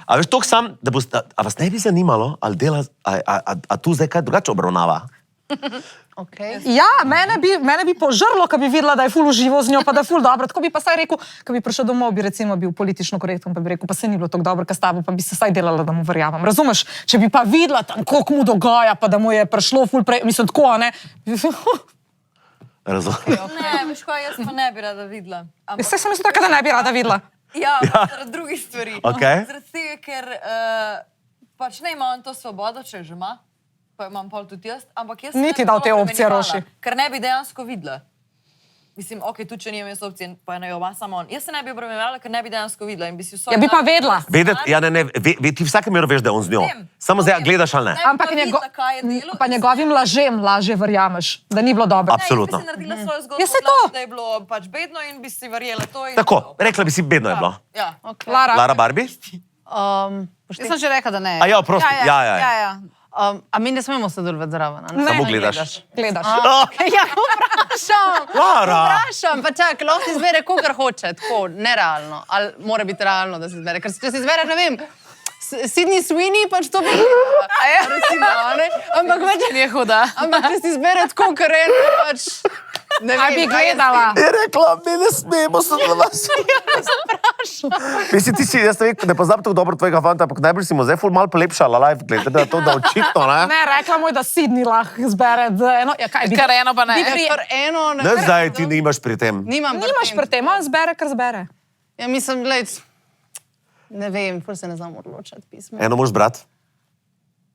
a veš, toliko sam, da boste, a vas ne bi zanimalo, ali dela, a tu zdaj kaj drugače obravnava? Okay. Ja, mene bi požrlo, ko bi videla, da je ful uživo z njo, pa da je ful dobro. Tako bi pa saj rekel, ko bi prišel domov, bi recimo bil politično korekten, pa bi rekel, pa se ni bilo tako dobro, kot s tabo, pa bi se saj delala, da mu verjamem. Razumeš? Če bi pa videla tam, koliko mu dogaja, pa da mu je prišlo ful prej, mislim tako, a ne? Razumem. Ne, veš kaj, jaz pa ne bi rada videla. Ampak, Vse sem mislila, tako, da ne bi rada videla. ja, zaradi drugih stvari. Okej. Zaradi tega, ker pač ne ima on to svobodo, če že ima, pa imam pol tudi jaz, ampak jaz... Ni ti dal te opcije, Roši. Ker ne bi dejansko videla. Mislim, ok, tudi če nimam jaz opcije, pa ne jo ima samo on. Jaz se ne bi obremenjevala, ker ne bi dejansko videla in bi si vso... Ja, bi pa vedela. Vedeti, ja, ne, ti vsake mero veš, da je on z njo. Vem. Samo zdaj, a Okej. gledaš ali ne? Ne. Ampak pa videla, kaj je delal. pa njegovim lažem lažje verjameš, da ni bilo dobro. Absolutno. Ne, jaz bi si naredila svojo zgodbo, Ja, saj to. da je bilo pač bedno in bi si verjela to. In Tako, rekla bi si, bedno je bilo. Ja. Lara, Lara Barbie? Jaz sem že rekla, da ne. A ja, prosti, ja. ja. A mi ne smemo sodelovati zraven. a ne? Ne. Samo gledaš. gledaš. Ja, vprašam. Lara! Vprašam, pa čak, lahko si izbere, kogar hoče, tako, nerealno. Ali mora biti realno, da se izbere. Ker če si izbere, ne vem, Sydney Sweeney, pač to bi gledala. Recimo, a ne? Ampak pač... Je huda. Ampak če si izbere tako, kar je, pač... Ne A bi gledala. Je rekla, mi ne smemo sodelovati. Mislim, ti si, jaz ne poznam tako dobro tvojega fanta, ampak najbolj si mu zdaj ful mal polepšala live, glede na to, da očitno, ne? Ne, rekla mu je, da Sydney lahko izbere eno. Ja, kaj, Kar eno pa ne. Kar eno, ne. Ne zdaj ti nimaš pri tem. Nimam Nimaš pri tem, on zbere, kar zbere. Ja, mislim, gled, ne vem, ful se ne znam odločati pismo. Eno moraš brati.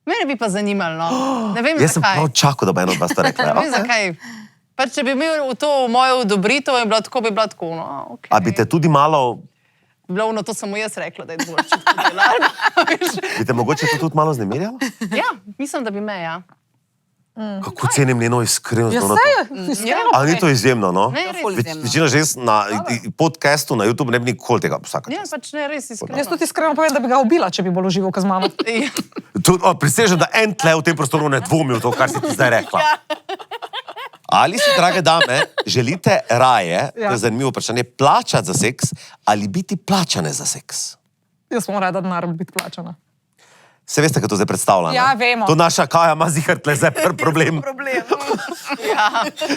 Mene bi pa zanimalo, no. Ne vem, Jaz sem zakaj. prav čakal, da bo eno od vas to rekla. Ne vem, zakaj. Pač, če bi imel v to mojo odobritev, bi bilo tako, no, okay. A bi te tudi malo, Bi bilo ono, to samo jaz rekla, da je dobro čutko dela. bi te mogoče to tudi malo znemirjalo? Ja, mislim, da bi me, ja. Kako cenim njeno iskrenost. Ja, no, na saj to. je, iskreno. A ni to izjemno, no? Ne, res. ful izjemno. Večina žensk na podcastu na YouTube ne bi nikoli tega vsaka Ja, čas. pač ne, res iskreno. Jaz tudi iskreno povem, da bi ga ubila, če bi bolj užival kot z mamo. Prisežem, da en tle v tem prostoru ne dvomi v to, kar si ti zdaj rekla. Ali si, drage dame, želite raje, to je zanimivo vprašanje, plačati za seks ali biti plačane za seks? Jaz moram reči, da denar biti plačana. Se veste, kako to zdaj predstavlja? Ja, ne? vemo. To naša Kaja ima zihar tle zdaj problem.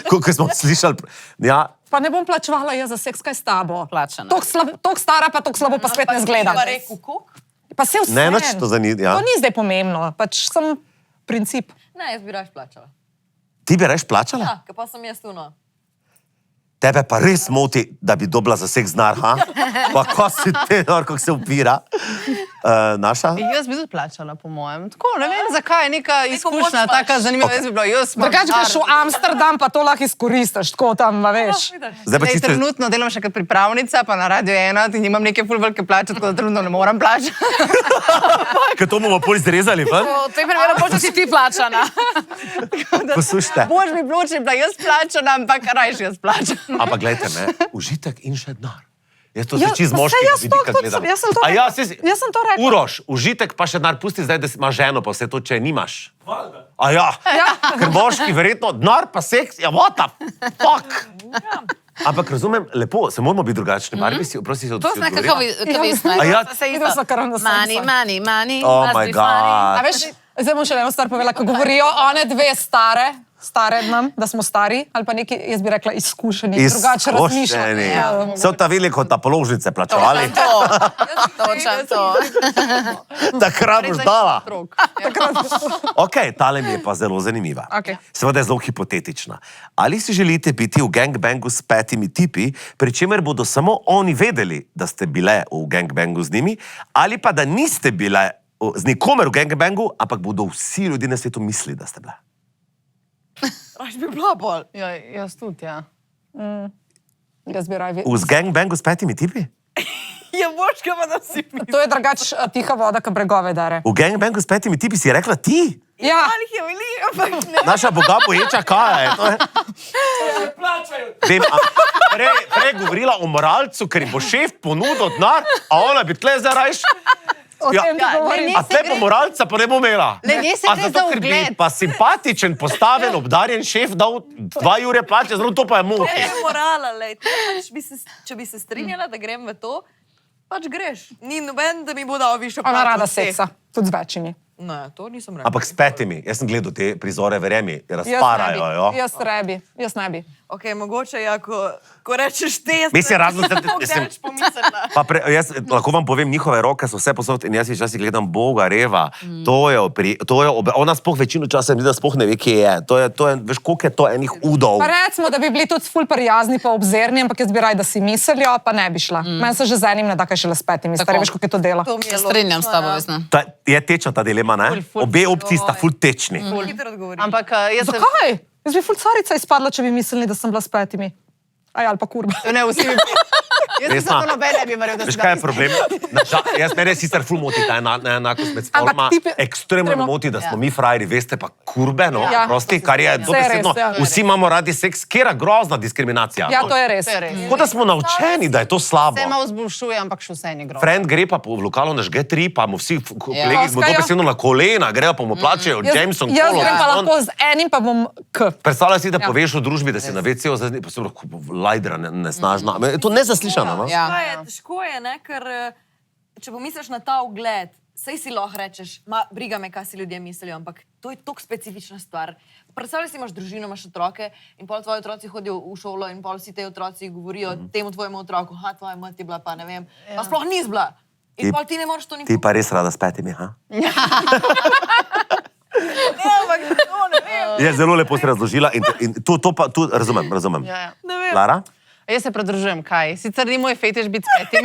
Ko smo slišali. Ja, Pa ne bom plačevala jaz za seks, kaj s tabo. Plačana. Tok stara, pa tok slabo, pa spet ne zgledam. Pa rekel, koliko? Pa se vse. Ne, nič to za ni, ja. To ni zdaj pomembno, pač sem princip. Ne, jaz bi raje plačala. Ti bi reš plačala? Ja, ker pa sem jaz tu, no. Tebe pa res moti, da bi dobila za seks denar, ha? Pa ko si te, kako se upira. Naša? Jaz bi tudi plačala, po mojem. Tako, ne vem, zakaj je neka izkušnja, moč imaš. taka zanimiva, jaz bi bila, jaz imam Drugače greš v denar. Amsterdam, pa to lahko izkoristiš, tako tam, a veš. Zdaj pa Lej, čisto... trenutno delam še kot pripravnica, pa na Radio 1 in imam neke ful velike plače, tako da trenutno ne moram plačati. Ker to bomo pol izrezali, ven? V tem primeru boš si ti plačana. Poslušajte. Bož mi bilo, če bi bila jaz plačana, ampak rajši jaz plačam. Ampak gledajte me, užitek in še denar. Jaz to Ja, zdaj čisto pa saj moškega jaz to vidika tudi gledam. sem- jaz sem to A ja, rekla. Jaz sem to rekla. Uroš, užitek pa še denar, pusti zdaj, da imaš ženo, pa vse to, če je nimaš. A ja, ker moški verjetno, denar pa seks, ja, what the fuck? Ampak razumem, lepo, se moramo biti drugačni. Barbie, si, prosti, si To je nekako vestno. A ja? Videla sem kar na Money. Oh must my be funny. God. A veš, zdaj bom še eno stvar povedala, ko govorijo one dve stare nam, da smo stari, ali pa neki, jaz bi rekla, izkušeni, drugače razmišljamo. Ja. So ta veliko ta položnice plačevali, Točno to. takrat boš dala. Otrok. Ok, tale mi je pa zelo zanimiva. Okej. Seveda je zelo hipotetična. Ali si želite biti v gangbangu s 5 tipi, pri čemer bodo samo oni vedeli, da ste bile v gangbangu z njimi, ali pa da niste bile z nikomer v gangbangu, ampak bodo vsi ljudje na svetu mislili, da ste bile? Raž bi bila bolj. Ja, jaz tudi, ja. Jaz bi raje V gangbangu s 5 tipi? Je božka, pa da si To je drugač tiha voda, ki bregove dare. V gangbangu s 5 tipi si rekla ti? Ja, Ali je veliko, ampak ne. Naša boga boječa kaja je. To je. Vem, prej govorila o moralcu, ker ji bo šef ponudil denar, a ona bi tle zdaj rajš. o tem ti govorim. ne, A tle pa moralca pa ne bo imela. Ne, ne se A gre zato, za ker bi ugled. pa simpatičen, postaven, obdarjen šef dal 2 ure plače, zelo to pa je moti. To je morala, lej. Če bi se strinjala, da grem v to, pač greš. Ni noben, da mi bo dal višjo plačo. Ona rada od vseh. seksa, tudi z večjimi. Ne, to nisem rekla. Ampak s 5, jaz sem gledal te prizore, verjemi, razparajo jo. Jaz ne bi. Ok, mogoče je, ko rečeš te, Mislim, razlog, da- sem pomislila. Pa jaz lahko vam povem, njihove roke so vse posod in jaz si včasih gledam, boga, reva, ona sploh večino časa mi da sploh ne ve, kje je. To je, veš, koliko je to enih udov. Pa recimo, da bi bili tudi ful prijazni pa obzirni, ampak jaz bi raj, da si mislijo, pa ne bi šla. Meni se že z enim ne da kaj šele s 5, stari, veš, koliko je to delo. To mi je Strinjam s logično, tabo, ja. Vesna. Je tečna ta dilema, ne? Ful. Obe opciji sta ful tečni. Hitro odgovorim. Ampak jaz se... Zakaj? Jaz bi ful carica izpadla, če bi mislili, da sem bila s 5. Aj, ali pa kurba. Ne, vsi bi... Jaz sem Vesna, zato noben ne bi verjel, da Veš, si kaj je danes- problem? Jaz mene sicer ful moti ta neenakost med spoloma. tipi- Ekstremno me moti, da smo mi frajeri, veste, pa kurbe, no, Ja. prosti, kar je Vse dobesedno. res, ja. Vsi imamo radi seks, kera grozna diskriminacija. Ja, to je res. To je res. Kot da smo naučeni, da je to slabo. Se malo zboljšuje, ampak še vse ni grozno. Friend gre pa v lokalu nažge 3, pa mu vsi kolegi smo Oskajo. dobesedno na kolena, grejo pa mu plačejo Jameson Jaz Cole. grem pa lahko z enim, pa bom k. Predstavljaj si, da Ja. poveš v družbi, da si na WC-u, zdaj pa se lahko lajdra, nesnažna. To je nezaslišano, no? Ja. Težko je, ne, ker če pomisliš na ta ugled, sej si lahko rečeš, briga me, kaj si ljudje mislijo, ampak to je tako specifična stvar. Predstavljaj si, imaš družino, imaš otroke in pol tvoji otroci hodijo v šolo in pol si te otroci govorijo temu tvojemu otroku, tvoja mati je bila pa ne vem, pa sploh ni bila. In pol ti ne moreš to Ti nikoli. pa res rada s 5, ha? Ne, ampak to ne vem. Je zelo lepo si razložila in to pa tu razumem. Ja, ja. Ne vem. Lara? Jaz se pridružujem, kaj. Sicer ni moj fetiš biti s 5.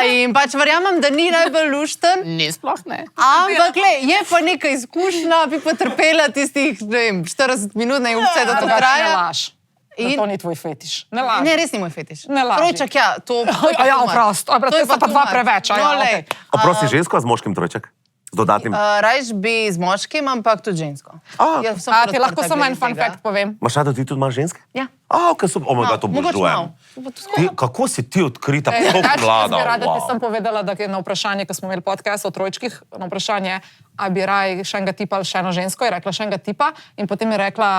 In pač verjamem, da ni najbolj lušten. Ni sploh ne. Ampak, glej, je pa neka izkušnja, bi pa trpela tistih, ne vem, 40 minut, ne vse, da to Ne traja. laž. In- To ni tvoj fetiš. Ne laž. Ne, res ni moj fetiš. Ne laži. Trojček, ja, to... Ja, oprost. To je To sta pa too dva much. preveč. No, lej, Oprosti, žensko ali z moškim trojček? Z dodatnim. Rajš bi z moškim, ampak tudi žensko. Jaz sem A ti lahko razprta samo en glede fun tega. fact povem. Imaš rada, ti tudi imaš ženske? Ja. Ok, super. O moj bog, to mogoče obžalujem. malo. To bo to Ti, kako si ti odkrita, Ej, tako drugače, jaz mlada? bi rada ti wow. sem povedala, da je na vprašanje, ko smo imeli podcast o trojčkih, na vprašanje, a bi raj še enega tipa ali še eno žensko, je rekla še enega tipa in potem je rekla,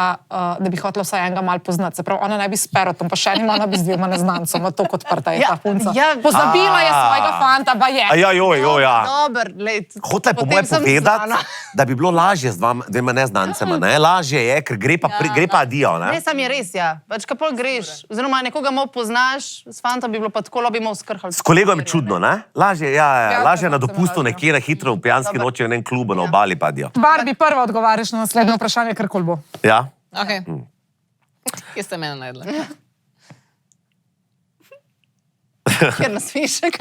da bi hotela vsaj enega malo poznati. Se pravi, ona ne bi s perotom, pa še enim, ona bi z 2 neznancema, to kot odprta je Ja, ta punca. ja. Pozabila je svojega fanta, pa je. A ja, ja. Dober, lej, Hotla je po potem mojem sem povedati, znana. da bi bilo lažje z dvema neznancema. Ne? Lažje je, ker gre pa adijo. Ne, sam je res, ja. Pač kaj pol greš, oziroma nekoga malo poznaš, s fantom bi bilo pa tako, bi malo skrhal. S kolegom je čudno, ne? Lažje, Ja, lažje na to se dopustu mi nekje na hitro v pijanski noči v enem klubu na obali padijo. Barbie, prva odgovarjaš na naslednje vprašanje, kar kol bo. Ja? Okay. Kje ste mene najdli? Ker nasmišek.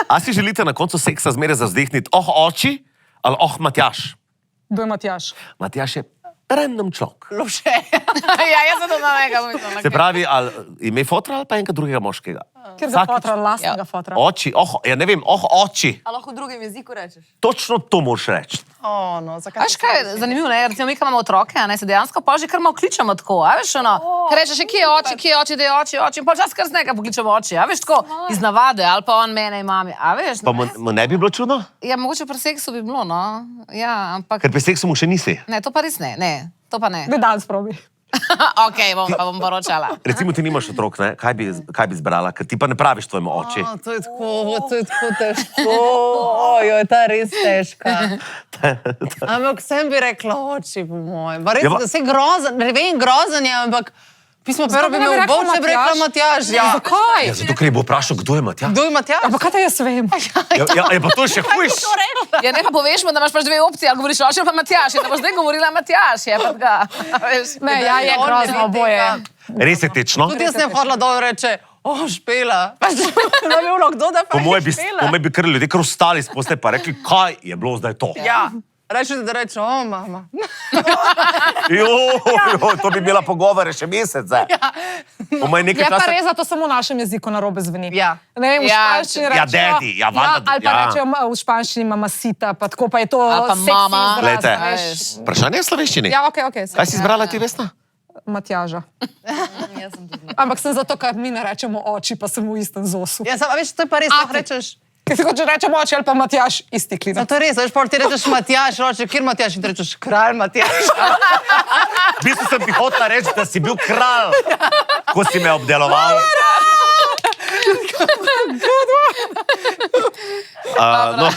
A si želite na koncu seksa zmeraj zavzdihniti, oči ali Matjaš? Kdo je Matjaš? Matjaš je random človek. Loše. Ja, jaz sem to na mega mislila. Se pravi, ali ime fotra ali pa enega drugega moškega. Kjer ga fotra, lastnega fotra. Oči, ja ne vem, oči. A lahko v drugem jeziku rečeš? Točno to moraš reči. O, no, zakaj? Veš kaj, je zanimivo, ne? Recimo mi, ko imamo otroke, a ne, se dejansko pa že kar malo kličemo tako, a veš, ono, ker rečeš, kje je oči, da je oči, in pol čas kar z nekaj pokličemo oči, a veš, tako, iz navade, ali pa on mene in mami, a veš. Pa mu ne bi bilo čudno? Ja, mogoče pri seksu bi bilo, no, ja, ampak, Ker pri seksu mu še nisi. ne, to pa res ne, to pa ne. Bi danes probi. Ok, bom poročala. Recimo, ti nimaš otrok, ne? Kaj bi zbrala, ker ti pa ne praviš tvojemu oči. O, to je tako težko. Ojo, je ta res težka. Ampak sem bi rekla oči, po mojem. Pa res, Ja, da se grozen, ne vem, grozen je, ampak pismo prvo bi ne bi imel rekla bolj, če bi rekla Matjaž. Ja. Zakaj? Ja, zato, ker je bo vprašal, kdo je Matjaž. Kdo je Matjaž? Pa kaj te jaz vem? Ja, pa to je še hujš. Ja, ne pa poveš mu, da imaš pač dve opcije, ali govoriš oči ali pa Matjaž, in da boš zdaj govorila Matjaž, je pa ga, veš. Ne, ja, je On grozno ne ve oboje. tega. Res je tečno. Tudi jaz ne bi hodila dol in reče, špela. Pač, ne bi bilo, kdo da Po pa mojem špela. bi kar ljudje kar ostali sposte pa rekli, kaj je bilo zdaj to. Ja, reče, da reče, o, mama. To bi bila pogovore še mesece. Pomaj nekaj Je pa časa. res, da to samo v našem jeziku narobe zveni. Ja. Ne vem, v Ja, španščini ja, rečejo... daddy, ja, valjda, ali pa ja. rečejo v španščini mamasita, pa tako pa je to Ali pa seksi mama. izraz, Glejte, veš. vprašanje je v slovenščini. Ja, ok. Kaj si izbrala ti, Vesna? Matjaža. Jaz sem tudi. Ampak sem zato, ker mi ne rečemo oči, pa sem v istem zosu. Ja, a veš, to je pa res, lahko rečeš. Ker si hoče rečemo oči ali pa Matjaž, isti No, klina. to je res, veš, pol ti rečeš Matjaž, roče, kjer Matjaž in ti rečeš kralj Matjaž. V bistvu sem ti hotela reči, da si bil kralj, ko si me obdeloval. No,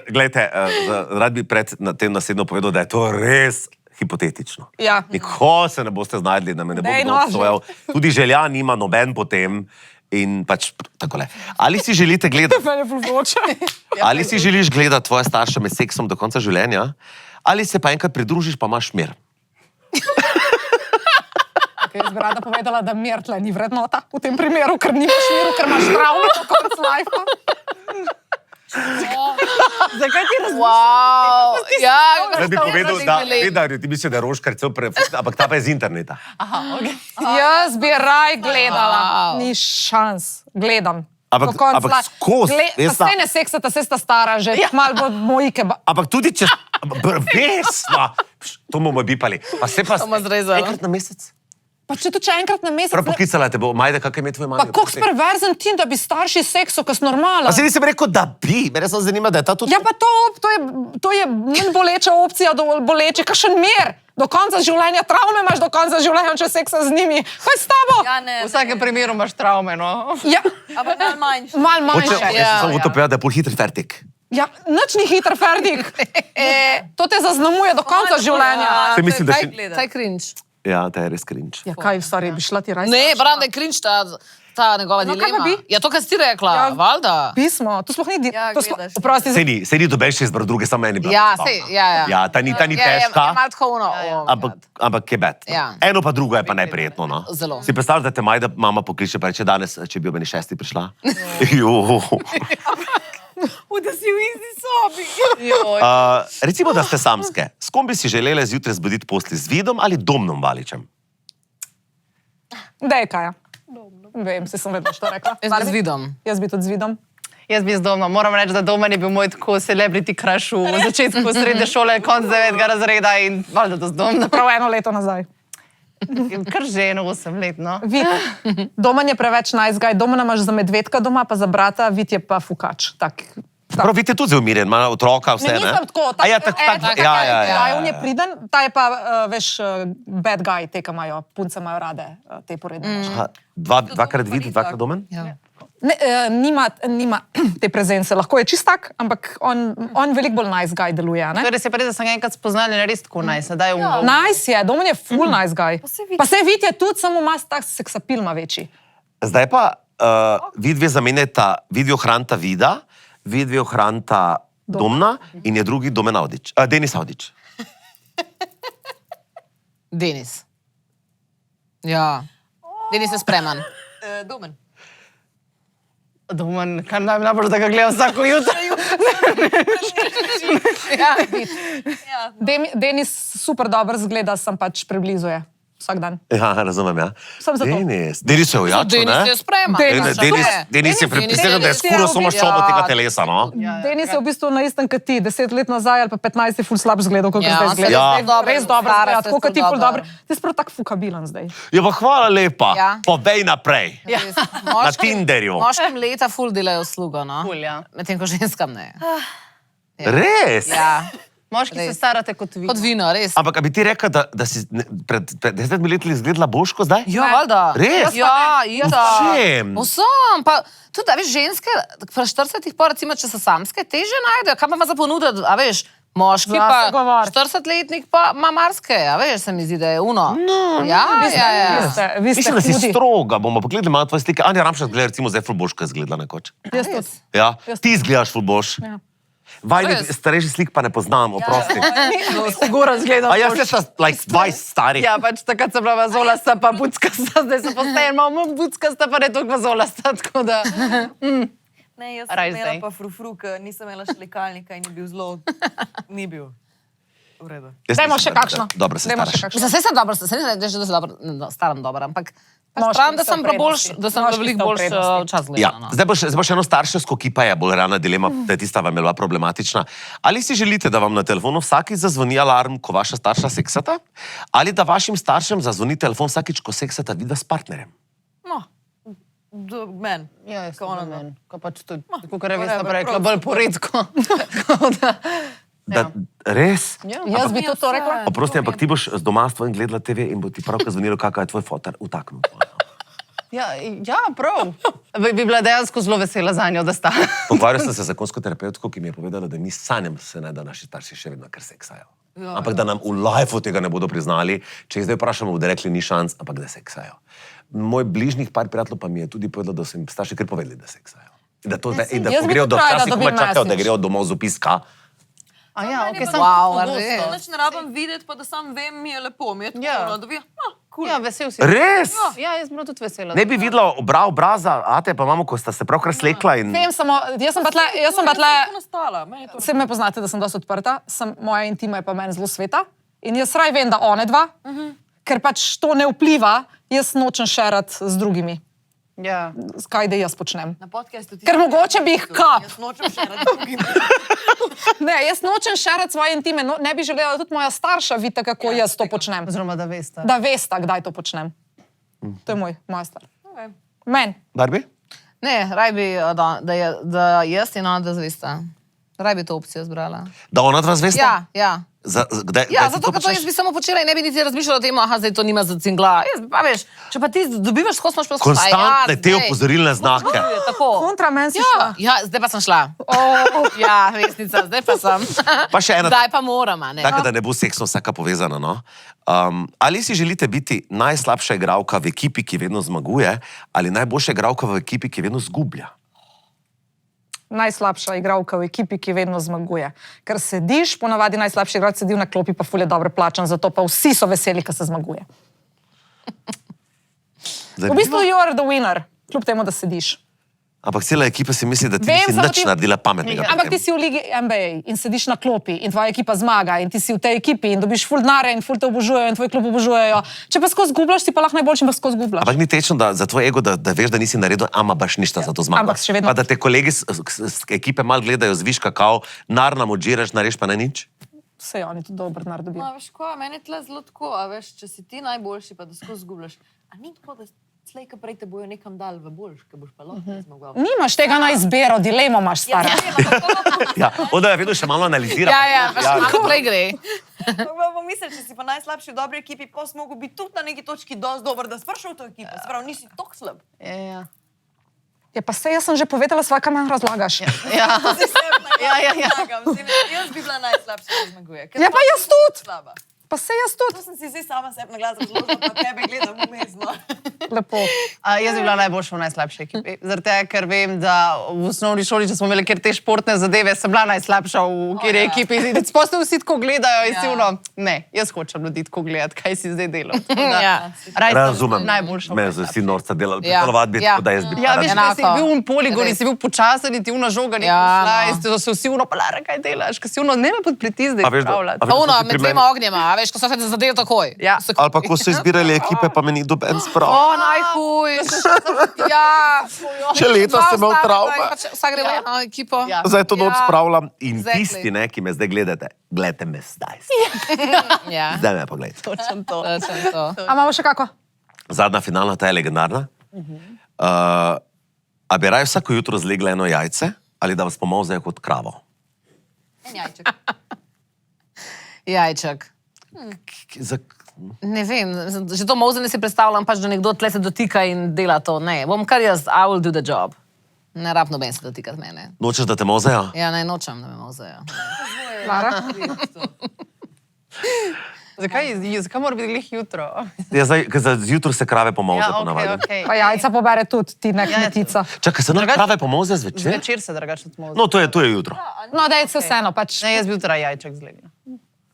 glejte, rad bi pred tem naslednjo povedal, da je to res hipotetično. Ja. Nikoli se ne boste znajdli, da me ne bo Daj, kdo no, obsojal. Tudi želja nima noben potem. In pač takole. Ali si želite gledati, Mene vloča. ali si želiš gledati tvoje starše med seksom do konca življenja, ali se pa enkrat pridružiš, pa imaš mir. Jaz bi rada povedala, da mir tle ni vrednota v tem primeru, ker nimaš miru, ker imaš travmo do konca lajfa. Zakaj ti razmišljaš? Wow. Ja, Jaz bi povedal, da ti misliš, da je Roškar cel ampak ta pa je z interneta. Jaz bi raj gledala. Wow. Ni šans. Gledam. Ampak- Do konca ampak lajfa. skozi, Pa Vesna. saj ne seksata, saj sta stara že. Malo bo mojike. Ampak tudi če... Vesna! To bomo bipali. Pa se pa... bomo zrezali. Enkrat na mesec? Pa če to če enkrat na mesec... Prav poklicala te bo, Majda, kakaj ime tvoje mame? Pa koliko sperverzen tim, da bi starši sekso, kas normala. Pa se nisem rekel, da bi. Mene samo zanima, da je ta tudi... Ja, pa to je manj boleča opcija, boleče, kakšen mir. Do konca življenja travme imaš, do konca življenja, če seksa z njimi. Kaj s tabo? Ja, ne. V vsakem primeru imaš travme, no. Ja, Ampak malo manjši. malo Hoče, manjše. jaz sem samo hotel povedati, da je pol hitri fertik. Ja, nič ni hiter ferdik. To te zaznamuje do konca življenja. Se mislim, da Kaj še- gledaš? Taj cringe. Ja, ta je res cringe. Ja, kaj, stari, bi šla ti raj? Ne, bram, da je cringe ta njegova No, kaj pa dilema. bi? Ja, to, kar si ti rekla, Ja. valjda. Pismo, to sploh ni... Ja, to sploh- gledaš. Oprosti, Se ni doben še izbral druge, samo meni bila. Ja, enostavna. sej, ja. Ja, ta ni Je težka, malo tako ono. ampak je bed. No. Ja. Eno pa drugo je pa neprijetno. No. Zelo. Si predstavljate, da te Majda mama pokliče, pa reče danes, če bi ob eni 6. prišla. Jo. Da si v isti sobi. Recimo, da ste samske. S kom bi si želeli zjutraj zbuditi posli? Z Vidom ali Domnom Valičem? Dej, Kaja. Vem, se sem vedno što rekla. Jaz bi z Vidom. Jaz bi tudi z Vidom. Jaz bi z Domom. Moram reči, da Domen je bil moj tako celebrity crush v začetku srednje šole, konc 9. razreda in valjda to z Domom. Prav 1 leto nazaj. Kar že eno 8 let, no. Vid. Domen je preveč nice guy. Domena imaš za medvedka doma, pa za brata, Vid je pa fukač. Tak. Prav, vidite tudi zelo umirjen, ima otroka, vse. Ne, nisem tako. A ja, tako, ja. On je priden, ta je pa, veš, bad guy, te, ki imajo, punce imajo rade, te poredne. Aha, dvakrat Vid, dvakrat Domen? Ja. Ne, nima te prezence, lahko je čist tak, ampak on veliko bolj nice guy deluje, ne? Torej se pa res, da sem ga enkrat spoznali, ne res tako nice. Daj v Nice je, Domen je full nice guy. se vidi. Pa se Vid je tudi, samo ima tak seksapil ima večji. Zdaj pa vidve zamenjata, vidijo hranita Vida, vidve hranita Domna in je drugi Domen Avdić. Denis Avdić. Denis. Ja. Denis je spreman. Domen. Domen, kar najbolj, da ga gledam vsako jutro. Ja. Ja. Denis super dobro zgleda, sem pač preblizu je. Vsak dan. Ja, razumem, ja. Sam zato. Denis je ojačil, Denis ne? je spreman. Denis je prepričan, da je skoro samo šobo tega telesa, no? Denis je v bistvu na istem kot ti, 10 let nazaj ali pa 15 je ful slab zgledal, kot Ja, zdaj on se zgleda. Ja. Zdaj dobro, res dobro Stara zgleda, se tako kot ti ful ful dobro. dobro. Ti si prav tak fukabilen zdaj. Ja, pa hvala lepa. Ja. Povej naprej. Ja. Na Tinderju. Moškim leta ful delajo uslugo, no? Ful, ja. Medtem ko ženskam ne. Res? Ja. Moški se Res. starate kot vi. Kot vino, res. Ampak a bi ti rekel, da si pred 10 leti izgledala boško zdaj? Ja, valjda. Res? Ja, ida. Vsem. Vsem. Pa tudi, a veš, ženske, pri 40-ih pa recimo, če so samske, teže najdejo. Kaj pa ima za ponuditi, a veš, moški Zase pa govor. 40-letnik pa ima marske, a veš, se mi zdi, da je uno. No, ja. Vi ste Mislim, da si hudi. stroga. Bomo pogledali malo tvoje slike. Anja Ramšar zgleda recimo zdaj ful boško izgledala nekoč. Jaz tudi. Ja, ti izgledaš ful boš. Ja. Vajnih Res. starejših slik pa ne poznam, oprosti. Sigurno zgleda. A jaz sem like 20 starih. Ja, pač takrat sem bila vazolasta, pa buckasta, zdaj sem postajala malo buckasta, pa ne toliko vazolasta, tako da... Ne, jaz Raj sem imela zdaj. pa frufru, ker nisem imela šlekalnika in je bil zelo... Ni bil. V redu. Dajmo še kakšno. Dobro se Dajmo še staraš. kakšno. Mislim, saj sem dobro, se ne rečem, da sem dobro, no, staram dobro, ampak Moški pravim, da so sem v boljš, prednosti. da sem Moški veliko so v boljš prednosti. čas Ja, gledala. No. zdaj bo še eno starševsko, ki pa je bolj realna dilema, da je tista vam je bila problematična. Ali si želite, da vam na telefonu vsakič zazvoni alarm, ko vaša starša seksata? Ali da vašim staršem zazvoni telefon vsakič, ko seksata vidva s partnerjem? No, men. Ja, jaz Ko ona, sem no. men. Ko pač tudi, kot je Vesna whatever, rekla, prav. bolj poredko. Da, res? Ja. Jaz bi tudi to rekla. Oprosti, ampak ti boš z doma s tvojim gledala TV in bo ti pravkar zvonilo, kakaj je tvoj fotar utaknil. Ja, prav. Bi bila dejansko zelo vesela za njo, da sta. Pogovarjal sem se z zakonsko terapevtko, ki mi je povedala, da mi sanjam se ne, da naši starši še vedno kar seksajo. Ampak da nam v lifeu tega ne bodo priznali, če jih zdaj vprašamo, bodo rekli, ni šans, ampak da seksajo. Moj bližnjih par prijateljev pa mi je tudi povedal, da so jim starši kar povedali, da seksajo. In da, to, da, in da jaz ko bi grejo tudi do rada včasih, dobila komaj čakajo, da message. grejo domov z opiska. A ja, Meni ok, pa sem Wow, a pogosto. res? Nič ne rabim videti, pa da sam vem, mi je lepo, mi je tako, Ja. no, da bi, cool. Ja, vesel si. Res? Ja, jaz sem bila tudi vesela. Ne bi videla obraza, ate pa mamo, ko sta se pravkar slekla in... Vem samo, jaz sem pa tle, Tako nastala, meni je to. Vse me poznate, da sem dosti odprta, moja intima je pa meni zelo sveta in jaz raj vem, da one dva, ker pač to ne vpliva, jaz nočem šerati z drugimi. Ja. Kaj da jaz počnem? Na podcastu ti... Ker mogoče bi jih kap. Jaz nočem še rad drugim. Ne, jaz nočem šerati svoje intime, no, ne bi želela, da tudi moja starša vidi, kako jaz to počnem. Oziroma, da veste. Da veste, kdaj to počnem. To je moja star. Okay. Men. Barbie? Ne, raj bi, da jaz in ona da zvesta. Raj bi to opcijo zbrala. Da ona dva zvesta? Ja, ja. Kdaj, Ja, kdaj ti zato, ker to jaz bi samo počela in ne bi niti razmišljala o tem, aha, zdaj to nima za cingla. Jaz bi pa veš, če pa ti dobivaš skozi noč Konstantne te opozorilne znake. Tako. Kontra meni si Ja, šla. ja, zdaj pa sem šla. Ja, Vesnica, zdaj pa sem. Pa še ena, Zdaj pa moram, a ne. taka, da ne bo seksno vsaka povezana. No? Ali si želite biti najslabša igralka v ekipi, ki vedno zmaguje, ali najboljša igralka v ekipi, ki vedno zgublja? Najslabša igralka v ekipi, ki vedno zmaguje. Ker sediš, ponavadi najslabši igralec sedi na klopi, pa ful je dobro plačan, zato pa vsi so veseli, ko se zmaguje. V bistvu you are the winner, kljub temu, da sediš. Ampak cela ekipa si misli, da ti Vem, nisi samo nič ti- naredila pametnega. pri Ampak tem. ti si v ligi NBA in sediš na klopi in tvoja ekipa zmaga in ti si v tej ekipi in dobiš ful denarja in ful te obožujejo in tvoj klub obožujejo. Če pa skozi zgubljaš, si pa lahko najboljši, pa skozi zgubljaš. Ampak ni tečno, da za tvoj ego, da veš, da nisi naredil, ama baš ništa za to zmago. Ampak še vedno- Pa da te kolegi z ekipe mal gledajo zviška, kao, nar nam odžiraš, nareš pa ne nič. Vse oni tudi dober denar dobijo. No, veš ko, meni je tle zelo tako, a veš, če si ti najboljši, pa da skozi zgubljaš. A ni tako, da slej, ko prej te bojo nekam dal v boljš, ker boš pa lahko zmagal. Nimaš tega na izbiro, dilemo imaš, stara. Ja, onda je vedno še malo analizira. Ja, pač malo prej gre. Pa misliš, če si pa najslabši v dobri ekipi, pa si mogel biti tudi na neki točki dosti dober, da si prišel v to ekipo. Se pravi, nisi tako slab. Ja. Ja, pa se jaz sem že povedala, sva kam nam razlagaš. Ja. Si sebi Ja. nagam. Jaz bi bila najslabša, da zmaguje. Ker Ja, pa sem jaz tudi. Slaba. Pa se jaz tudi. To sem si zdaj sama sebi na glas razložila, pa tebe gledam vmes. No. Lepo. Jaz bi bila najboljša v najslabši ekipi. Zaradi tega, ker vem, da v osnovni šoli, če smo imeli kjer te športne zadeve, sem bila najslabša v kjeri ja. ekipi. Sploh vsi tako gledajo in Ja. si uno, ne, jaz hočem ljudi tako gledati, kaj si zdaj delal. Tako da, Ja. raj sem Razumem. Najboljša. v Me so vsi norca delali, Ja. telovadbi, Ja. tako da jaz bi Ja, pa veš, rad- da si Enako. bil un poligon in Res. si bil počasen in ti uno žoga nekaj Ja, šla no. in so vsi uno, pa Lara, kaj delaš, ker si uno, ne me pod pritisk, da A veš, da- izpravljati. a Pa veš, ono, da so med pri dvema meni- ognjema, a veš, ko so se zadev takoj. Ja. Ali pa ko so izbirali ekipe, pa me ni doben sprav. O, najhuj. Ja. Še leta sem imel travme. Vsak gre v eno ekipo. Ja. Zdaj to noč spravljam in Exactly. tisti, ne, ki me zdaj gledate, gledajte me zdaj. Ja. Zdaj me pa gledajte. Točno to. Točno to. A imamo še kako? Zadnja finalna, ta je legendarna. A bi raje vsako jutro zlegla eno jajce ali da vas pomolzejo kot kravo? En jajček. Jajček. Ne vem, že to molzenje si predstavljam, pač, da nekdo tle se dotika in dela to. Ne, bom kar jaz, I will do the job. Ne rab noben se dotikati mene. Nočeš, da te mozejo? Ja, ne, nočem, da me molzejo. Lara? Zakaj mora biti glih jutro? Ja, zdaj, ker zjutraj se krave pomolze ponavadi. okay. Pa jajca pobere tudi, ti ne Ja, kmetica. Čakaj, se nam krave pomolze zvečer? Zvečer se drugače odmozi. No, to je jutro. No, da je vse vseeno, pač. Ne, jaz bi jutra jajček zlegla.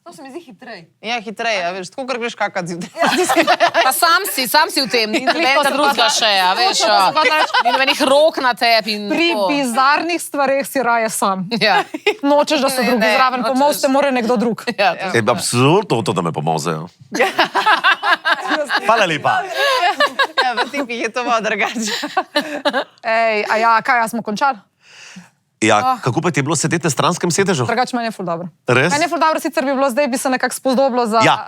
To se mi zdi hitrej. Ja, hitreje, a veš, tako, ker greš kakat zjutraj. Pa sam si v tem, ni nobenega drugega še, a veš. Ni nobenih rok na tebi. Pri bizarnih stvareh si raje sam. Ja. Nočeš, da so Ne, drugi ne, zraven, nočeš. pomoč te mora nekdo drug. Ja, to- Absolutno to, da me pomozejo. Hvala lepa. Ja, v tipih je to malo drugače. Ej, a ja, kaj, smo končali? Ja, kako pa ti je bilo sedeti na stranskem sedežu? Drugače meni je ful dobro. Res? Meni je ful dobro, sicer bi bilo zdaj, bi se nekako spodobilo za, Ja.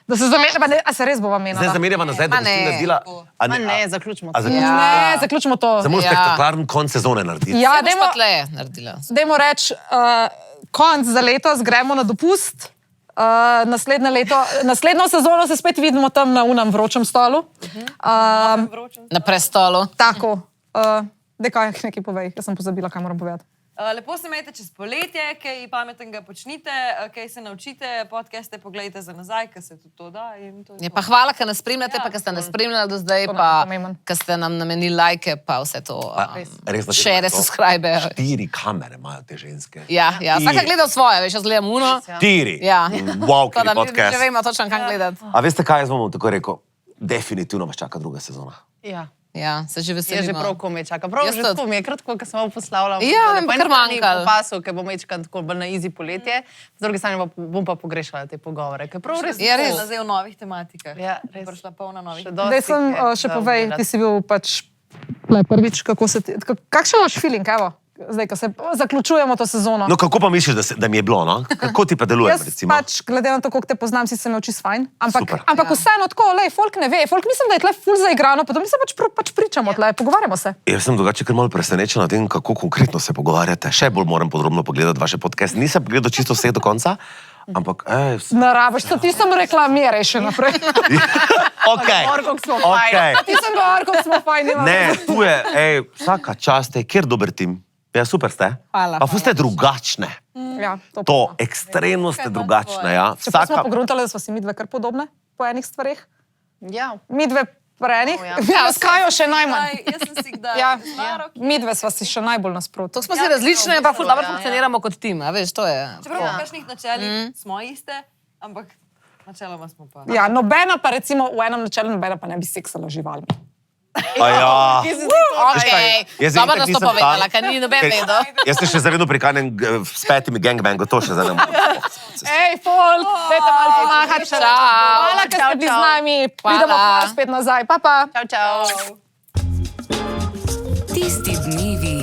da se zamenjava, a se res bova menila. Zdaj zamenjava nazaj, da Ma boš ti ne. naredila... A Ma ne, zaključimo. A zaključimo? Ne, zaključimo to. Samo Ja. spektakularen konc sezone narediti. Ja, Boš pa tle naredila. dajmo reči, konc za letos, gremo na dopust. Naslednjo sezono se spet vidimo tam na unem vročem stolu. Na prestolu. Tako, nekaj povej, jaz sem pozabila, kaj moram povedati. Lepo se imejte čez poletje, kaj pametnega počnite, kaj se naučite, podcaste pogledajte za nazaj, ker se tudi to da. In to Je pa hvala, ker nas spremljate, pa ker ste nas spremljali do zdaj, To nam pa je pomemben. ker ste nam namenili lajke, pa vse to. res na tem Share, imajo to. subscribe. 4 kamere imajo te ženske. Ja, vsaka gleda svoje, veš, jaz gledam uno. 4. Ja. Wow, To, ki da mi podcast. že vemo točno, kam gledati. A veste kaj, jaz bom tako rekel? Definitivno vas čaka druga sezona. Ja. Ja, se že Je že veselimo. prav, ko me čaka. Prav, Jaz že tudi. tako mi je kratko, ko sem vam poslavljala. Ja, mi pa kar manjkalo. Pasu, ker bom večkrat tako bolj na easy poletje, z druge strani pa bom pa pogrešala te pogovore, ker prav res. Ja, res. Zdaj v novih tematikah. Ja, res. Prišla polna novih. Še Zdaj dosti sem, je še za povej, gledati. ti si bil pač prvič, kako se ti, kakšen imaš feeling, evo, zdaj, ko se zaključujemo to sezono. No, kako pa misliš, da mi je bilo, no? Kako ti pa deluje, Jaz recimo? pač, glede na to, koliko te poznam, si se me oči fajn. Ampak, Super. ampak vseeno tako, lej, folk ne ve, folk mislim, da je tle ful zaigrano, potem mi se pač pričamo tle, pogovarjamo se. Jaz sem drugače kar malo presenečen nad tem, kako konkretno se pogovarjate. Še bolj moram podrobno pogledati vaše podcast. Nisem pogledal čisto vse do konca, ampak Naravaš, to ti sem reklamiraj še naprej. Okay. Orkov smo fajn. Okay. Ti sem govoril, kako smo fajni. Ne, tu je, vsaka čast je, kjer dober tim. Ja, super ste. Hvala, Pa ste drugačne. Ja, To, ekstremno ste drugačne, ja. Čeprav smo pogruntali, da smo si midve kar podobne po enih stvareh. Ja. Midve po enih. ja. Ja, s Kajo še najmanj. Jaz sem si kdaj. Ja, Staro, midve sva si še najbolj nasprotno. To smo si različni, pa ful dobro funkcioniramo kot tim, a veš, to je. Čeprav po kakšnih načelih smo iste, ampak načeloma smo pa. Ja, nobena pa recimo v enem načelu, nobena pa ne bi seksala živalmi. A ja. Okay. Jaz Dobro, enkrat da si to nisem povedala, tam. ker ni noben vedel. Jaz sem še zavedno prikanjen s 5 gangbangom, to še zdaj ne morem. Ej, folk, dajte malo pomahati. Čau. Hvala, ker ste bili z Čau, čau. nami. Pridemo pa spet nazaj. Pa, pa. Čau, čau. Tisti dnevi,